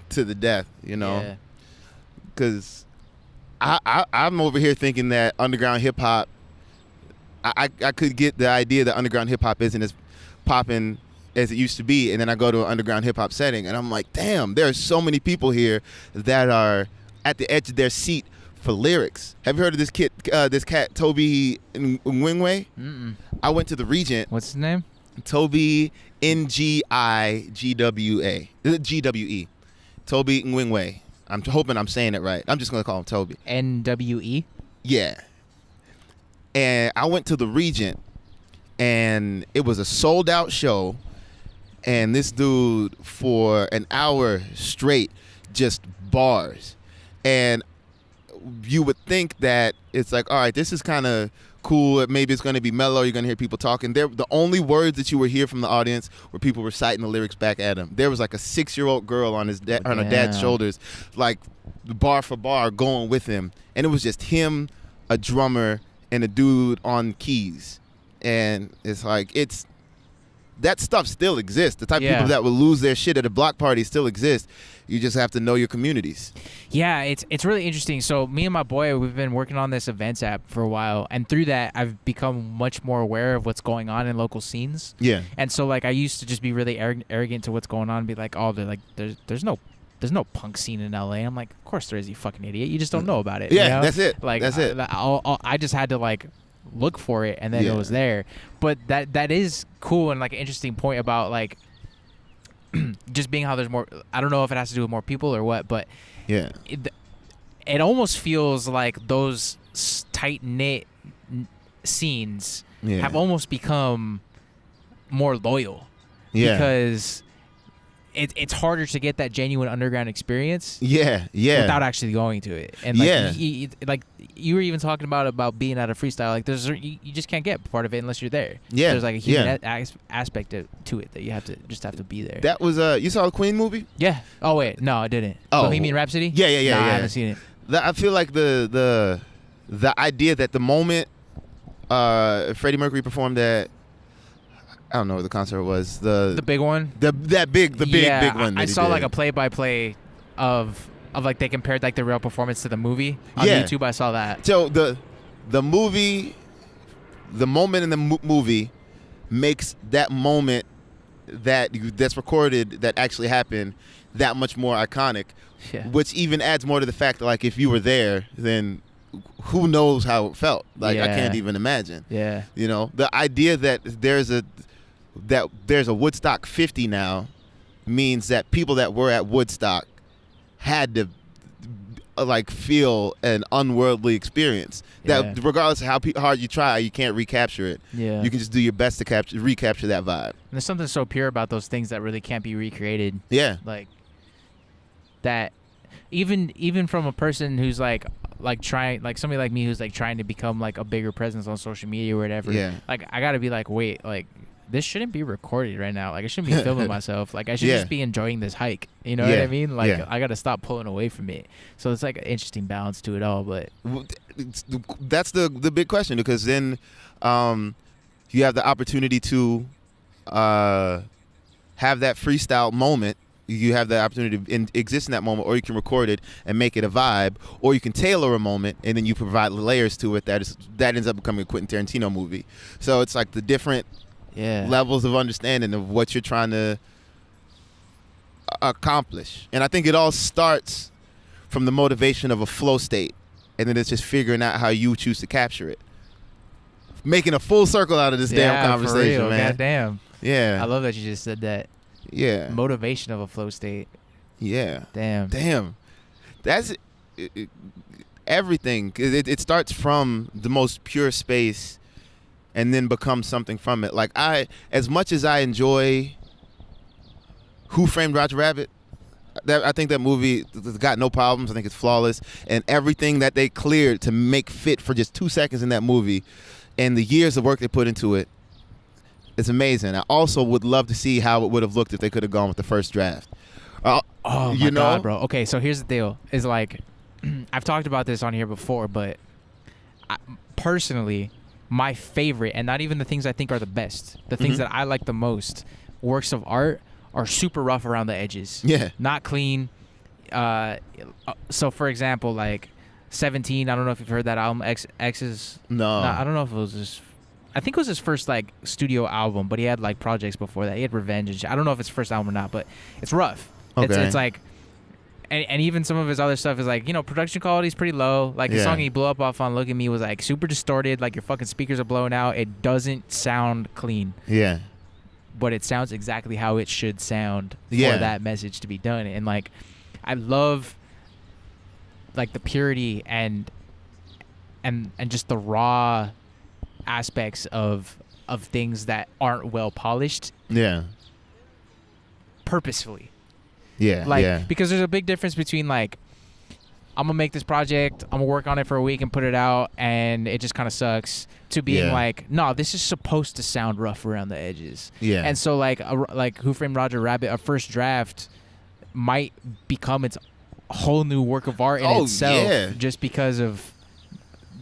to the death, you know? Because I'm over here thinking that underground hip hop I could get the idea that underground hip hop isn't as popping as it used to be, and then I go to an underground hip hop setting, and I'm like, damn, there are so many people here that are at the edge of their seat for lyrics. Have you heard of this cat Toby Nwingwe? Mm-mm. I went to the Regent. What's his name? Toby Ngigwe. Toby Nwingwe. I'm hoping I'm saying it right. I'm just gonna call him Toby. NWE. Yeah. And I went to the Regent, and it was a sold out show, and this dude for an hour straight just bars. And you would think that it's like, all right, this is kind of cool. Maybe it's going to be mellow. You're going to hear people talking. The only words that you would hear from the audience were people reciting the lyrics back at him. There was like a 6-year-old girl on her dad's shoulders, like bar for bar going with him. And it was just him, a drummer, and a dude on keys. And it's like, that stuff still exists. The type of people that will lose their shit at a block party still exist. You just have to know your communities. Yeah, it's really interesting. So me and my boy, we've been working on this events app for a while, and through that, I've become much more aware of what's going on in local scenes. Yeah. And so like I used to just be really arrogant to what's going on and be like, oh, there's no punk scene in LA. I'm like, of course there is, you fucking idiot. You just don't know about it. Yeah, you know? That's it. Like that's it. I just had to like look for it, and then it was there. But that is cool, and like an interesting point about like just being how there's more. I don't know if it has to do with more people or what, but it almost feels like those tight knit scenes have almost become more loyal because it's harder to get that genuine underground experience without actually going to it. And like you were even talking about being at a freestyle, like you just can't get part of it unless you're there. There's like a human aspect to it that you have to be there. That was you saw the Queen movie? Oh wait, no, I didn't. Bohemian Rhapsody? Yeah. I haven't seen it. I feel like the idea that the moment Freddie Mercury performed at, I don't know what the concert was. The big one. The big one. I saw like a play-by-play of like they compared like the real performance to the movie on YouTube. I saw that. So the movie, the moment in the movie makes that moment that's recorded that actually happened that much more iconic. Yeah. Which even adds more to the fact that like if you were there, then who knows how it felt? Like I can't even imagine. Yeah. You know, the idea that there's a Woodstock 50 now means that people that were at Woodstock had to like feel an unworldly experience that regardless of how hard you try, you can't recapture it. You can just do your best to recapture that vibe. And there's something so pure about those things that really can't be recreated. Like that even from a person who's like trying, like somebody like me who's like trying to become like a bigger presence on social media or whatever. Like I gotta be like, wait, like this shouldn't be recorded right now. Like I shouldn't be filming myself. Like I should just be enjoying this hike. You know what I mean? Like I gotta stop pulling away from it. So it's like an interesting balance to it all. But that's the big question, because then you have the opportunity to have that freestyle moment. You have the opportunity to exist in that moment, or you can record it and make it a vibe, or you can tailor a moment and then you provide layers to it that ends up becoming a Quentin Tarantino movie. So it's like the different levels of understanding of what you're trying to accomplish. And I think it all starts from the motivation of a flow state, and then it's just figuring out how you choose to capture it. Making a full circle out of this damn conversation, for real, man. Goddamn. Yeah. I love that you just said that. Yeah. Motivation of a flow state. Yeah. Damn. That's everything. It starts from the most pure space and then becomes something from it. Like as much as I enjoy Who Framed Roger Rabbit, I think that movie has got no problems. I think it's flawless. And everything that they cleared to make fit for just 2 seconds in that movie and the years of work they put into it, it's amazing. I also would love to see how it would have looked if they could have gone with the first draft. Oh my God, bro. Okay, so here's the deal. Is like, I've talked about this on here before, but personally, my favorite, and not even the things I think are the best, the things that I like the most, works of art are super rough around the edges. Yeah. Not clean. So, for example, like 17, I don't know if you've heard that album, X's. No. I don't know if it was just I think it was his first like studio album, but he had like projects before that. He had Revenge and shit. I don't know if it's his first album or not, but it's rough. Okay. It's like, and even some of his other stuff is like, you know, production quality is pretty low. Like the song he blew up off on Look at Me was like super distorted. Like your fucking speakers are blown out. It doesn't sound clean. Yeah. But it sounds exactly how it should sound for that message to be done. And like, I love like the purity and just the raw aspects of things that aren't well polished. Yeah. Purposefully. Yeah. Like, because there's a big difference between like, I'm gonna make this project, I'm gonna work on it for a week and put it out, and it just kind of sucks, to being like, no, this is supposed to sound rough around the edges. Yeah. And so like Who Framed Roger Rabbit, a first draft might become its whole new work of art in itself, just because of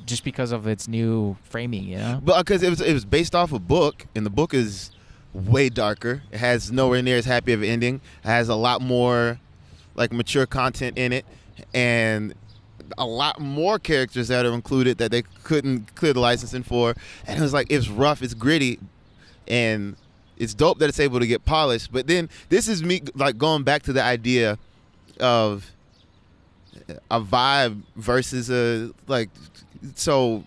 its new framing, you know. But because it was based off a book, and the book is way darker. It has nowhere near as happy of an ending. It has a lot more like mature content in it, and a lot more characters that are included that they couldn't clear the licensing for. And it was like, it's rough, it's gritty, and it's dope that it's able to get polished. But then this is me like going back to the idea of a vibe versus a like, so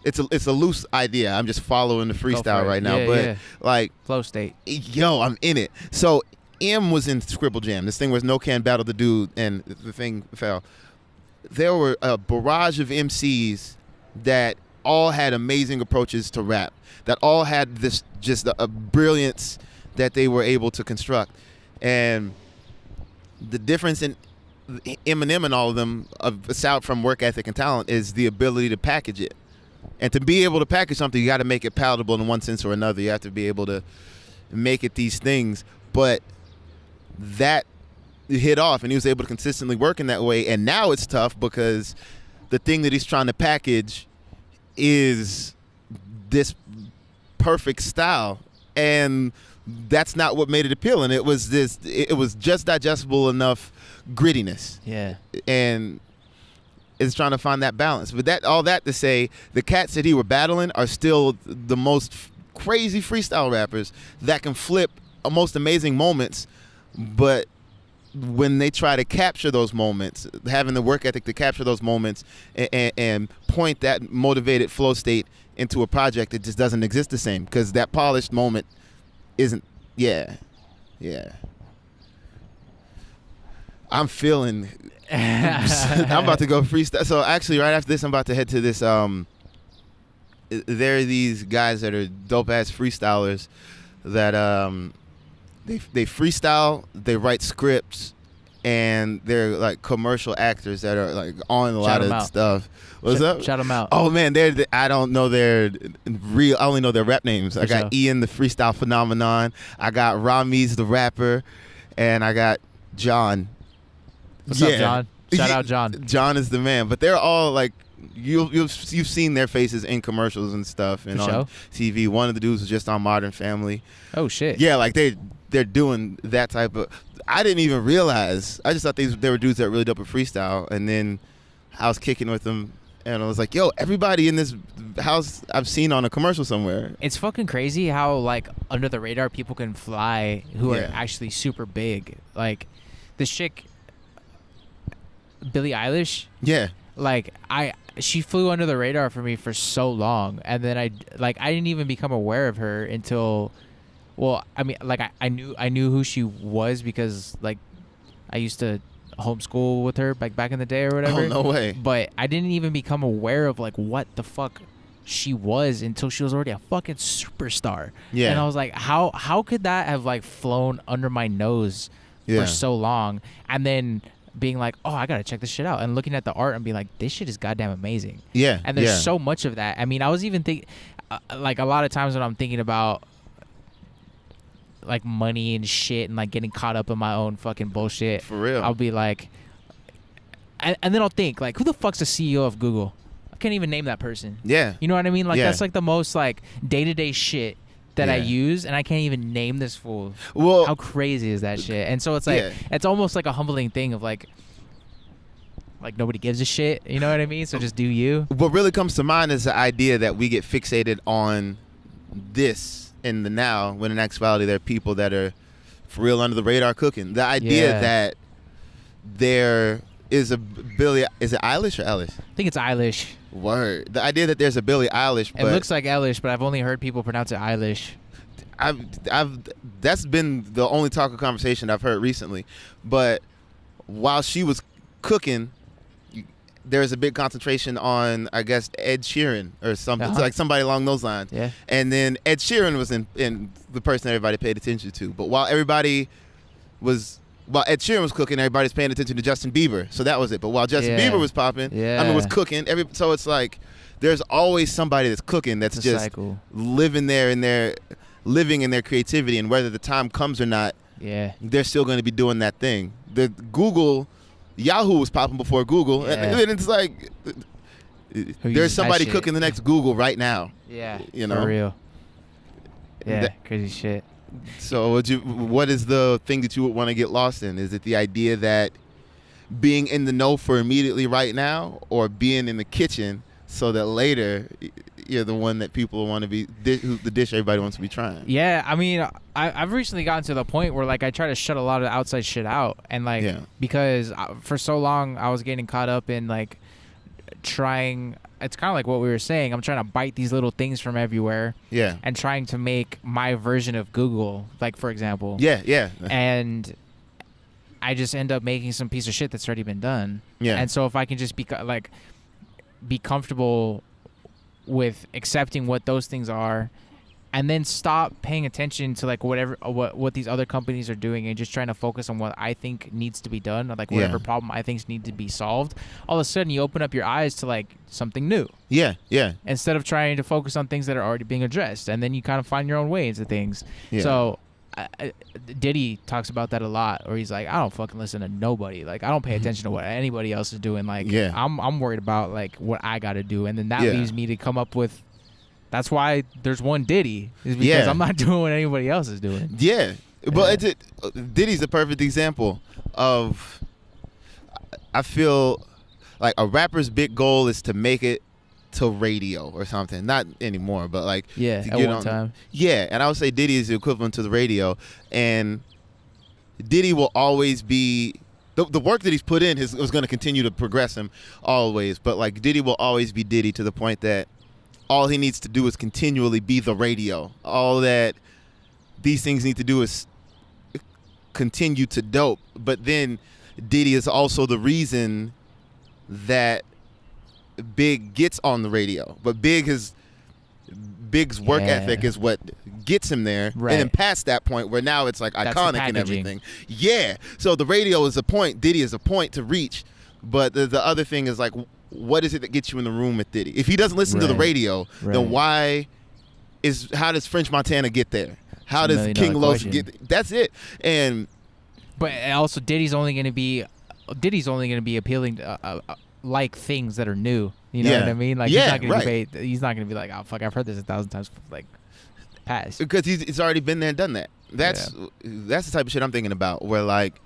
it's a loose idea. I'm just following the freestyle right now, but like flow state. Yo, I'm in it. So M was in Scribble Jam. This thing was No Can Battle the Dude, and the thing fell. There were a barrage of MCs that all had amazing approaches to rap, that all had this just a brilliance that they were able to construct. And the difference in Eminem and all of them, aside from work ethic and talent, is the ability to package it. And to be able to package something, you got to make it palatable in one sense or another. You have to be able to make it these things. But that hit off, and he was able to consistently work in that way. And now it's tough because the thing that he's trying to package is this perfect style, and that's not what made it appealing. It was just digestible enough grittiness. Yeah. And it's trying to find that balance. But all that to say, the cats that he were battling are still the most crazy freestyle rappers that can flip most amazing moments. But when they try to capture those moments, having the work ethic to capture those moments and point that motivated flow state into a project, it just doesn't exist the same, because that polished moment isn't. Yeah. I'm feeling. I'm about to go freestyle. So actually, right after this, I'm about to head to this. There are these guys that are dope ass freestylers that they freestyle, they write scripts, and they're like commercial actors that are like on a lot of stuff. What's up? Shout them out. Oh man, I don't know their real. I only know their rap names. I got Ian the Freestyle Phenomenon. I got Ramiz the rapper, and I got John. What's up, John? Shout out John. John is the man. But they're all like, you've seen their faces in commercials and stuff and on TV. One of the dudes was just on Modern Family. Oh shit. Yeah, like they're doing that type of. I didn't even realize. I just thought they were dudes that really dope at freestyle, and then I was kicking with them, and I was like, yo, everybody in this house I've seen on a commercial somewhere. It's fucking crazy how like under the radar people can fly who are actually super big. Like this chick, Billie Eilish. Yeah. Like she flew under the radar for me for so long, and then I didn't even become aware of her until, well, I mean, like I knew who she was because like I used to homeschool with her like back in the day or whatever. Oh, no way. But I didn't even become aware of like what the fuck she was until she was already a fucking superstar. Yeah. And I was like, how could that have like flown under my nose for so long? And then being like, oh, I gotta check this shit out, and looking at the art and being like, this shit is goddamn amazing. Yeah. And there's so much of that. I mean, I was even thinking, like a lot of times when I'm thinking about like money and shit and like getting caught up in my own fucking bullshit, for real, I'll be like, and then I'll think like, who the fuck's the CEO of Google? I can't even name that person. Yeah. You know what I mean? Like that's like the most like day-to-day shit that I use, and I can't even name this fool. Well, how crazy is that shit? And so it's like it's almost like a humbling thing of like nobody gives a shit. You know what I mean? So just do you. What really comes to mind is the idea that we get fixated on this in the now, when in actuality there are people that are for real under the radar cooking. The idea that there is a Billie, is it Eilish or Eilish? I think it's Eilish. Word. The idea that there's a Billie Eilish, but it looks like Eilish, but I've only heard people pronounce it Eilish. That's been the only talk of conversation I've heard recently. But while she was cooking, there's a big concentration on, I guess, Ed Sheeran or something, like somebody along those lines. Yeah. And then Ed Sheeran was in the person everybody paid attention to. But while Ed Sheeran was cooking, everybody's paying attention to Justin Bieber. So that was it. But while Justin Bieber was popping, was cooking. So it's like there's always somebody that's cooking that's just cycle. Living in their creativity, and whether the time comes or not, they're still going to be doing that thing. The Yahoo was popping before Google, and it's like there's somebody cooking the next Google right now. Yeah, for real. Yeah, crazy shit. So what is the thing that you would want to get lost in? Is it the idea that being in the know for immediately right now, or being in the kitchen so that later you're the one that people want to be, the dish everybody wants to be trying? Yeah, I mean, I've recently gotten to the point where like I try to shut a lot of outside shit out, and like because for so long I was getting caught up in like trying. It's kind of like what we were saying. I'm trying to bite these little things from everywhere. Yeah. And trying to make my version of Google, like for example. Yeah. And I just end up making some piece of shit that's already been done. Yeah. And so if I can just be comfortable with accepting what those things are, and then stop paying attention to like what these other companies are doing, and just trying to focus on what I think needs to be done, or like whatever problem I think needs to be solved, all of a sudden you open up your eyes to like something new. Yeah. Instead of trying to focus on things that are already being addressed, and then you kind of find your own way into things. Yeah. So Diddy talks about that a lot, or he's like, I don't fucking listen to nobody. Like I don't pay attention to what anybody else is doing. Like I'm worried about like what I got to do, and then that leaves me to come up with. That's why there's one Diddy, is because I'm not doing what anybody else is doing. Yeah, but Diddy's a perfect example of. I feel like a rapper's big goal is to make it to radio or something. Not anymore, but like at one time. Yeah, and I would say Diddy is the equivalent to the radio, and Diddy will always be. The work that he's put in is going to continue to progress him always, but like Diddy will always be Diddy to the point that all he needs to do is continually be the radio. All that these things need to do is continue to dope. But then Diddy is also the reason that Big gets on the radio. But Big's work ethic is what gets him there. Right. And then past that point where now it's like iconic and everything. Yeah. So the radio is a point. Diddy is a point to reach. But the other thing is like, what is it that gets you in the room with Diddy? If he doesn't listen to the radio, then how does French Montana get there? How does King Los get there? That's it. But also Diddy's only going to be appealing to like things that are new. You know what I mean? Like he's not going to be like, oh fuck, I've heard this 1,000 times, like past. Because he's already been there and done that. That's the type of shit I'm thinking about, where like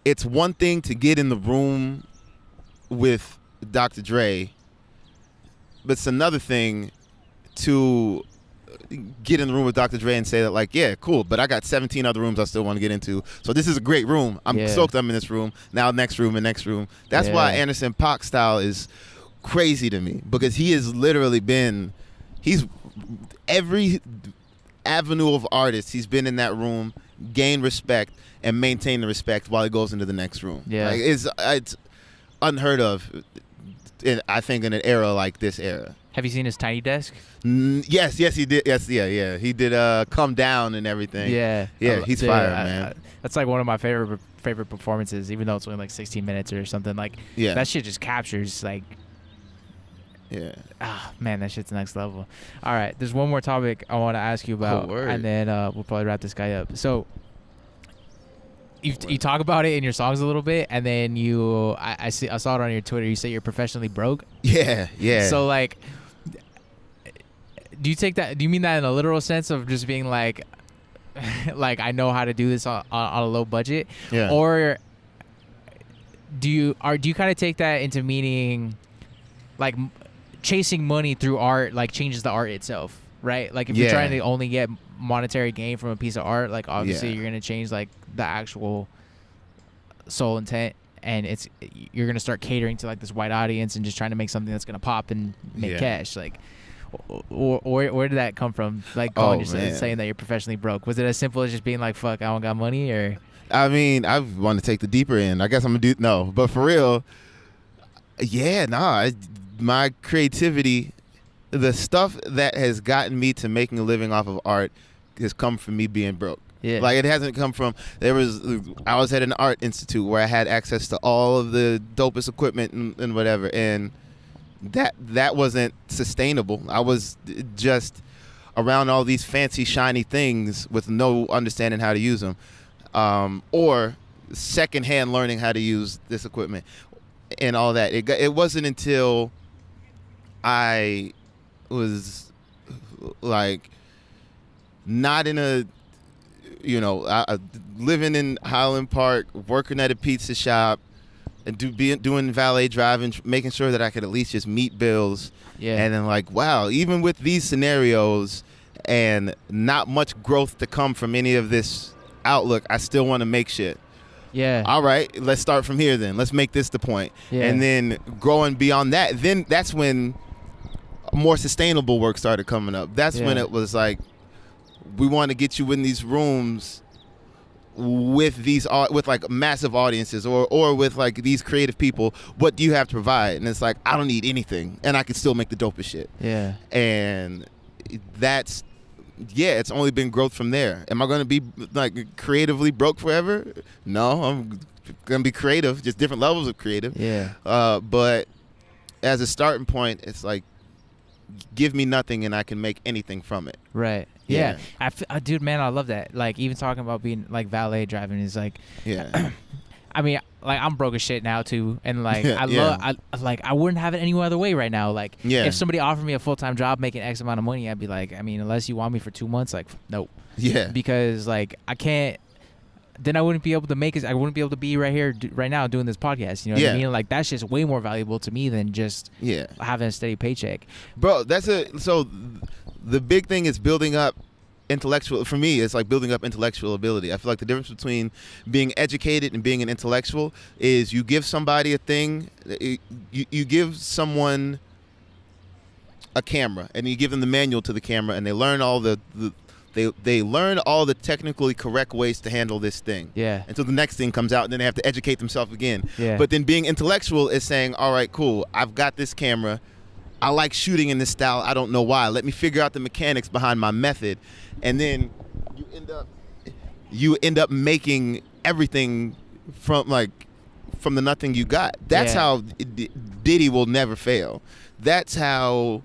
it's one thing to get in the room with Dr. Dre, but it's another thing to get in the room with Dr. Dre and say that like, yeah, cool, but I got 17 other rooms I still want to get into, so this is a great room. I'm stoked I'm in this room. Now next room and next room. That's why Anderson .Paak style is crazy to me, because he has literally been, he's every avenue of artists, he's been in that room, gained respect, and maintain the respect while he goes into the next room. Yeah. Like, it's unheard of, I think, in an era like this era. Have you seen his tiny desk? Yes, he did. Yes, yeah. He did Come Down and everything. Yeah, he's fire, man. That's like one of my favorite performances, even though it's only like 16 minutes or something. Like, that shit just captures like. Yeah. Man, that shit's next level. All right, there's one more topic I want to ask you about, and then we'll probably wrap this guy up. So. You talk about it in your songs a little bit, and then I saw it on your Twitter. You say you're professionally broke. Yeah. So like, do you mean that in a literal sense of just being like I know how to do this on a low budget, or do you kind of take that into meaning like chasing money through art like changes the art itself? right? Like if you're trying to only get monetary gain from a piece of art, like obviously you're gonna change like the actual soul intent, and you're gonna start catering to like this white audience and just trying to make something that's gonna pop and make cash. Like, where did that come from? Like saying that you're professionally broke. Was it as simple as just being like, fuck, I don't got money? Or I mean, I want to take the deeper end. I guess I'm gonna no, but for real, my creativity, the stuff that has gotten me to making a living off of art has come from me being broke. Yeah. Like it hasn't come from I was at an art institute where I had access to all of the dopest equipment and whatever, and that wasn't sustainable. I was just around all these fancy shiny things with no understanding how to use them, or secondhand learning how to use this equipment and all that. It wasn't until I was like not in a living in Highland Park, working at a pizza shop, and doing valet driving, making sure that I could at least just meet bills. Yeah. And then like, wow, even with these scenarios and not much growth to come from any of this outlook, I still want to make shit. Yeah. All right, let's start from here then. Let's make this the point. Yeah. And then growing beyond that, then that's when more sustainable work started coming up. That's when it was like, we want to get you in these rooms with like massive audiences or with like these creative people. What do you have to provide? And it's like, I don't need anything, and I can still make the dopest shit. Yeah. And that's it's only been growth from there. Am I going to be like creatively broke forever? No, I'm going to be creative, just different levels of creative. Yeah. But as a starting point, it's like, give me nothing and I can make anything from it. Right. Yeah. Dude, man, I love that. Like, even talking about being like valet driving is like, I mean, like, I'm broke as shit now too, and like I wouldn't have it any other way right now. Like, if somebody offered me a full-time job making X amount of money, I'd be like, I mean, unless you want me for 2 months, like, nope. Yeah. Because like I can't. Then I wouldn't be able to make it. I wouldn't be able to be right here, right now, doing this podcast. You know what I mean? Like, that's just way more valuable to me than just having a steady paycheck. Bro, so the big thing is building up intellectual. For me, it's like building up intellectual ability. I feel like the difference between being educated and being an intellectual is you give somebody a thing, you give someone a camera, and you give them the manual to the camera, and they learn all They learn all the technically correct ways to handle this thing. Yeah. Until the next thing comes out, and then they have to educate themselves again. Yeah. But then being intellectual is saying, all right, cool, I've got this camera. I like shooting in this style. I don't know why. Let me figure out the mechanics behind my method. And then you end up making everything from the nothing you got. That's how Diddy will never fail. That's how...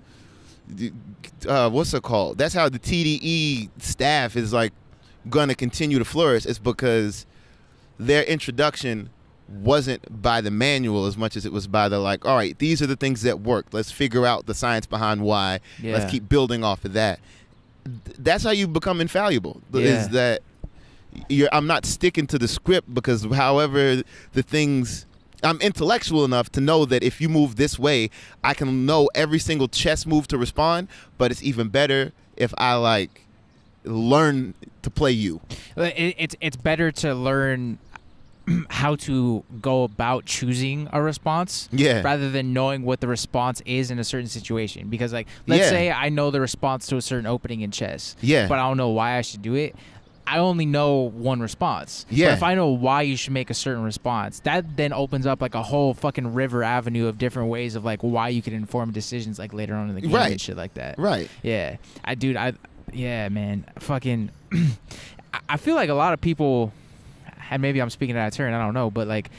what's it called? That's how the TDE staff is like gonna continue to flourish. It's because their introduction wasn't by the manual as much as it was by the like, all right, these are the things that work. Let's figure out the science behind why. Yeah. Let's keep building off of that. That's how you become infallible. Is that I'm not sticking to the script because however the things. I'm intellectual enough to know that if you move this way, I can know every single chess move to respond, but it's even better if I like learn to play you. It's better to learn how to go about choosing a response rather than knowing what the response is in a certain situation. Because like, let's say I know the response to a certain opening in chess, but I don't know why I should do it. I only know one response. Yeah. But if I know why you should make a certain response, that then opens up like a whole fucking river avenue of different ways of like why you can inform decisions like later on in the game and shit like that. Right. Yeah. Man. Fucking. I feel like a lot of people, and maybe I'm speaking out of turn, I don't know, but like,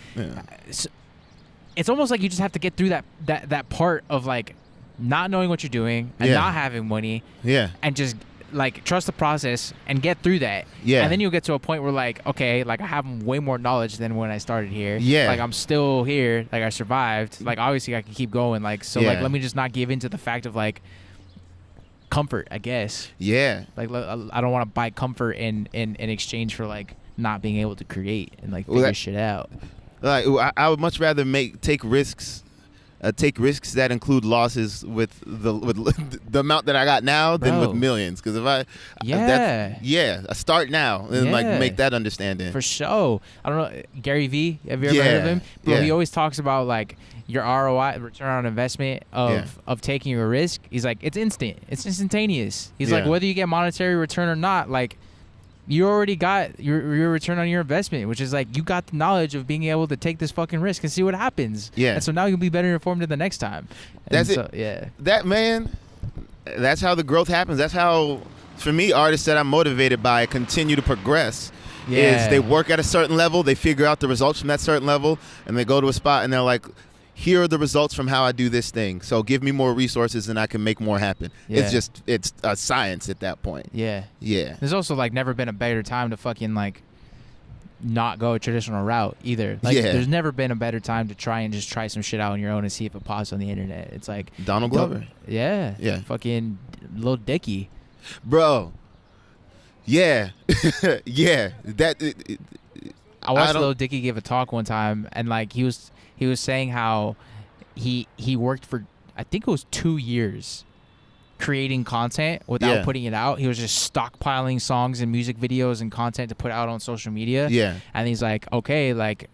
it's almost like you just have to get through that part of like not knowing what you're doing and not having money. Yeah. And just like trust the process and get through that. Yeah. And then you'll get to a point where like, okay, like I have way more knowledge than when I started here. Yeah. Like I'm still here. Like I survived. Like obviously I can keep going. Like, so like, let me just not give into the fact of like comfort, I guess. Yeah. Like I don't want to buy comfort in exchange for like not being able to create and like figure shit out. Like I would much rather take risks take risks that include losses with the amount that I got now than with millions. Because if I start now and like make that understanding. For sure. I don't know, Gary Vee, have you ever heard of him? Bro, he always talks about like your ROI, return on investment of taking a risk. He's like, it's instant. It's instantaneous. He's like, whether you get monetary return or not, like, you already got your return on your investment, which is like you got the knowledge of being able to take this fucking risk and see what happens. Yeah. And so now you'll be better informed the next time. And that's it. Yeah. That, man, that's how the growth happens. That's how, for me, artists that I'm motivated by continue to progress. Is they work at a certain level, they figure out the results from that certain level, and they go to a spot and they're like, here are the results from how I do this thing. So give me more resources and I can make more happen. Yeah. It's a science at that point. Yeah. Yeah. There's also like never been a better time to fucking like not go a traditional route either. Like there's never been a better time to try some shit out on your own and see if it pops on the internet. It's like Donald Glover. Yeah. Fucking Lil Dicky. Bro. Yeah. Yeah. I watched Lil Dicky give a talk one time and like he was saying how he worked for, I think it was 2 years creating content without putting it out. He was just stockpiling songs and music videos and content to put out on social media. Yeah. And he's like, okay, like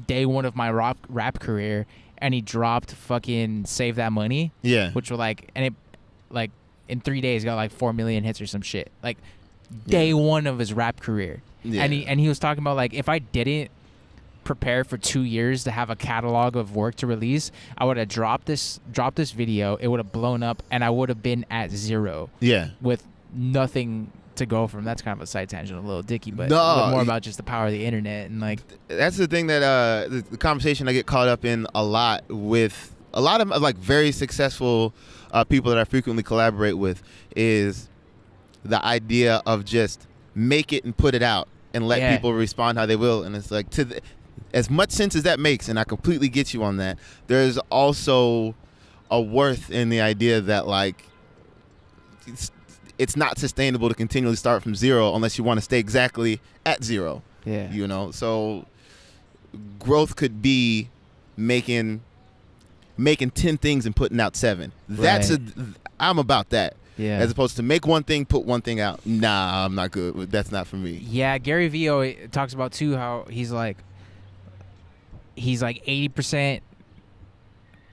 day one of my rap career, and he dropped fucking Save That Money. Yeah. Which were like, and it like in 3 days got like 4 million hits or some shit. Like day one of his rap career. Yeah. And he was talking about like, if I didn't prepare for 2 years to have a catalog of work to release, I would have dropped this video, it would have blown up, and I would have been at zero. Yeah. With nothing to go from. That's kind of a side tangent, a little dicky, but more about just the power of the internet and like. That's the thing that the conversation I get caught up in a lot with a lot of like very successful people that I frequently collaborate with is the idea of just make it and put it out and let people respond how they will. And it's like as much sense as that makes, and I completely get you on that, there's also a worth in the idea that like it's not sustainable to continually start from zero unless you want to stay exactly at zero. Yeah. You know, so growth could be making 10 things and putting out 7. That's I'm about that. Yeah. As opposed to make one thing, put one thing out. Nah, I'm not good. That's not for me. Yeah, Gary Vee talks about too how he's like 80%.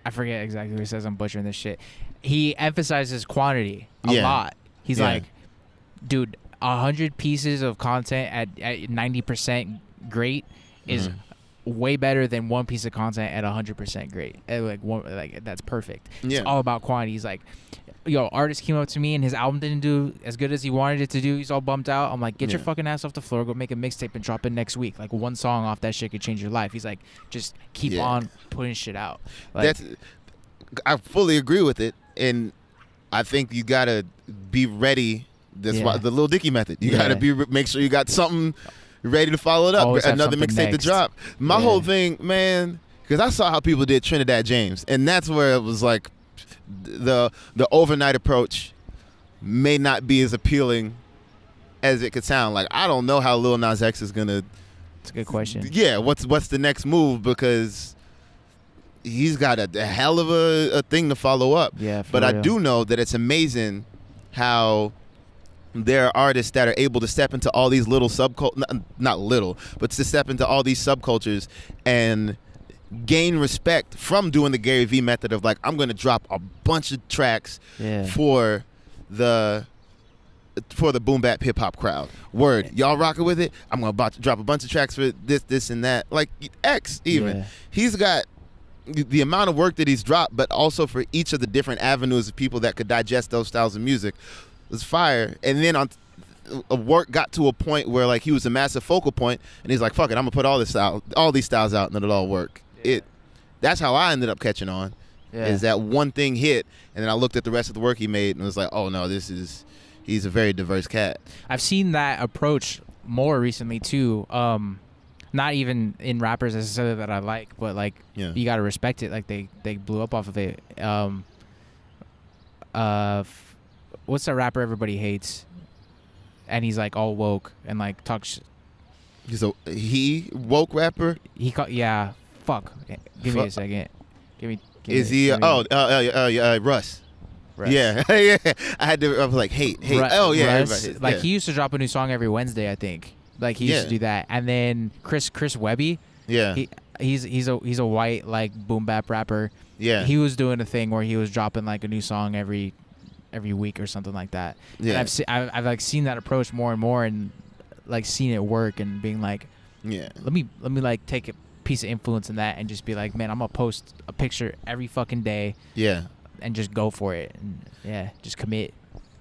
I forget exactly what he says. I'm butchering this shit. He emphasizes quantity a lot. He's like, dude, 100 pieces of content at 90% great is way better than one piece of content at 100% great. Like that's perfect. Yeah. It's all about quantity. He's like, yo, artist came up to me and his album didn't do as good as he wanted it to do. He's all bummed out. I'm like, get your fucking ass off the floor, go make a mixtape and drop it next week. Like one song off that shit could change your life. He's like, just keep on putting shit out. Like, I fully agree with it, and I think you gotta be ready. That's why the Lil Dicky method. You gotta make sure you got something ready to follow it up. Always another mixtape to drop. My whole thing, man, because I saw how people did Trinidad James, and that's where it was like. The overnight approach may not be as appealing as it could sound. Like I don't know how Lil Nas X is gonna. It's a good question. Yeah, what's the next move, because he's got a hell of a thing to follow up. Yeah, but real. I do know that it's amazing how there are artists that are able to step into all these little not little, but to step into all these subcultures and gain respect from doing the Gary Vee method of like, I'm going to drop a bunch of tracks for the boom bap hip hop crowd. Word, y'all rocking with it? I'm going to drop a bunch of tracks for this and that. Like X even. He's got the amount of work that he's dropped, but also for each of the different avenues of people that could digest those styles of music was fire. And then work got to a point where like he was a massive focal point, and he's like, fuck it, I'm going to put all these styles out and it'll all work. That's how I ended up catching on. Is that one thing hit, and then I looked at the rest of the work he made and was like, oh no, he's a very diverse cat. I've seen that approach more recently too. Not even in rappers necessarily that I like, but like you gotta respect it. Like they blew up off of it. What's that rapper everybody hates? And he's like all woke and like talks. He woke rapper. Fuck. Give me a second. Is he? Russ. Yeah, yeah. I was like, hate. Oh yeah, Russ, like he used to drop a new song every Wednesday, I think. Like he used to do that, and then Chris Webby. Yeah. He's a white like boom bap rapper. Yeah. He was doing a thing where he was dropping like a new song every week or something like that. Yeah. And I've like seen that approach more and more, and like seen it work, and being like, yeah, let me like take a piece of influence in that and just be like, man, I'm gonna post a picture every fucking day. Yeah. And just go for it, and just commit.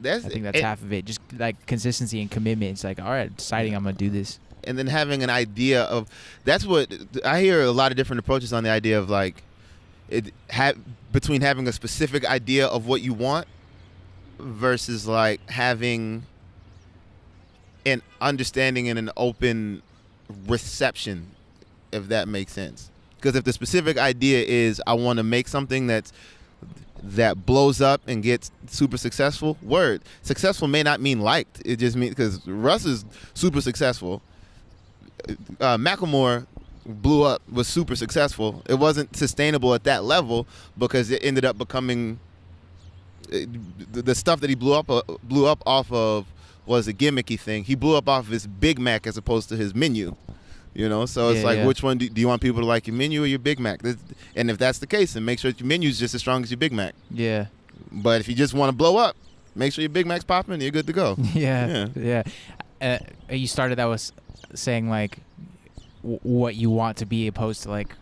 I think that's half of it. Just like consistency and commitment. It's like, all right, deciding I'm gonna do this. And then having an idea of, that's what I hear a lot of different approaches on the idea of like, between having a specific idea of what you want versus like having an understanding and an open reception, if that makes sense. Because if the specific idea is I want to make something that blows up and gets super successful, successful may not mean liked. It just means, because Russ is super successful. Macklemore blew up, was super successful. It wasn't sustainable at that level because it ended up becoming the stuff that he blew up off of was a gimmicky thing. He blew up off of his Big Mac as opposed to his menu. You know, so it's which one do you want people to like, your menu or your Big Mac? And if that's the case, then make sure that your menu is just as strong as your Big Mac. Yeah. But if you just want to blow up, make sure your Big Mac's popping and you're good to go. Yeah. You started that with saying like what you want to be opposed to like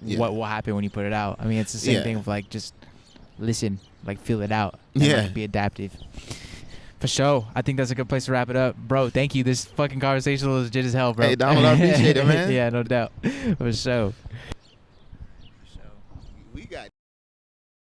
what will happen when you put it out. I mean, it's the same thing of like just listen, like feel it out, and like, be adaptive. For sure. I think that's a good place to wrap it up. Bro, thank you. This fucking conversation was legit as hell, bro. Hey, Donald, I appreciate it, man. Yeah, no doubt. For sure.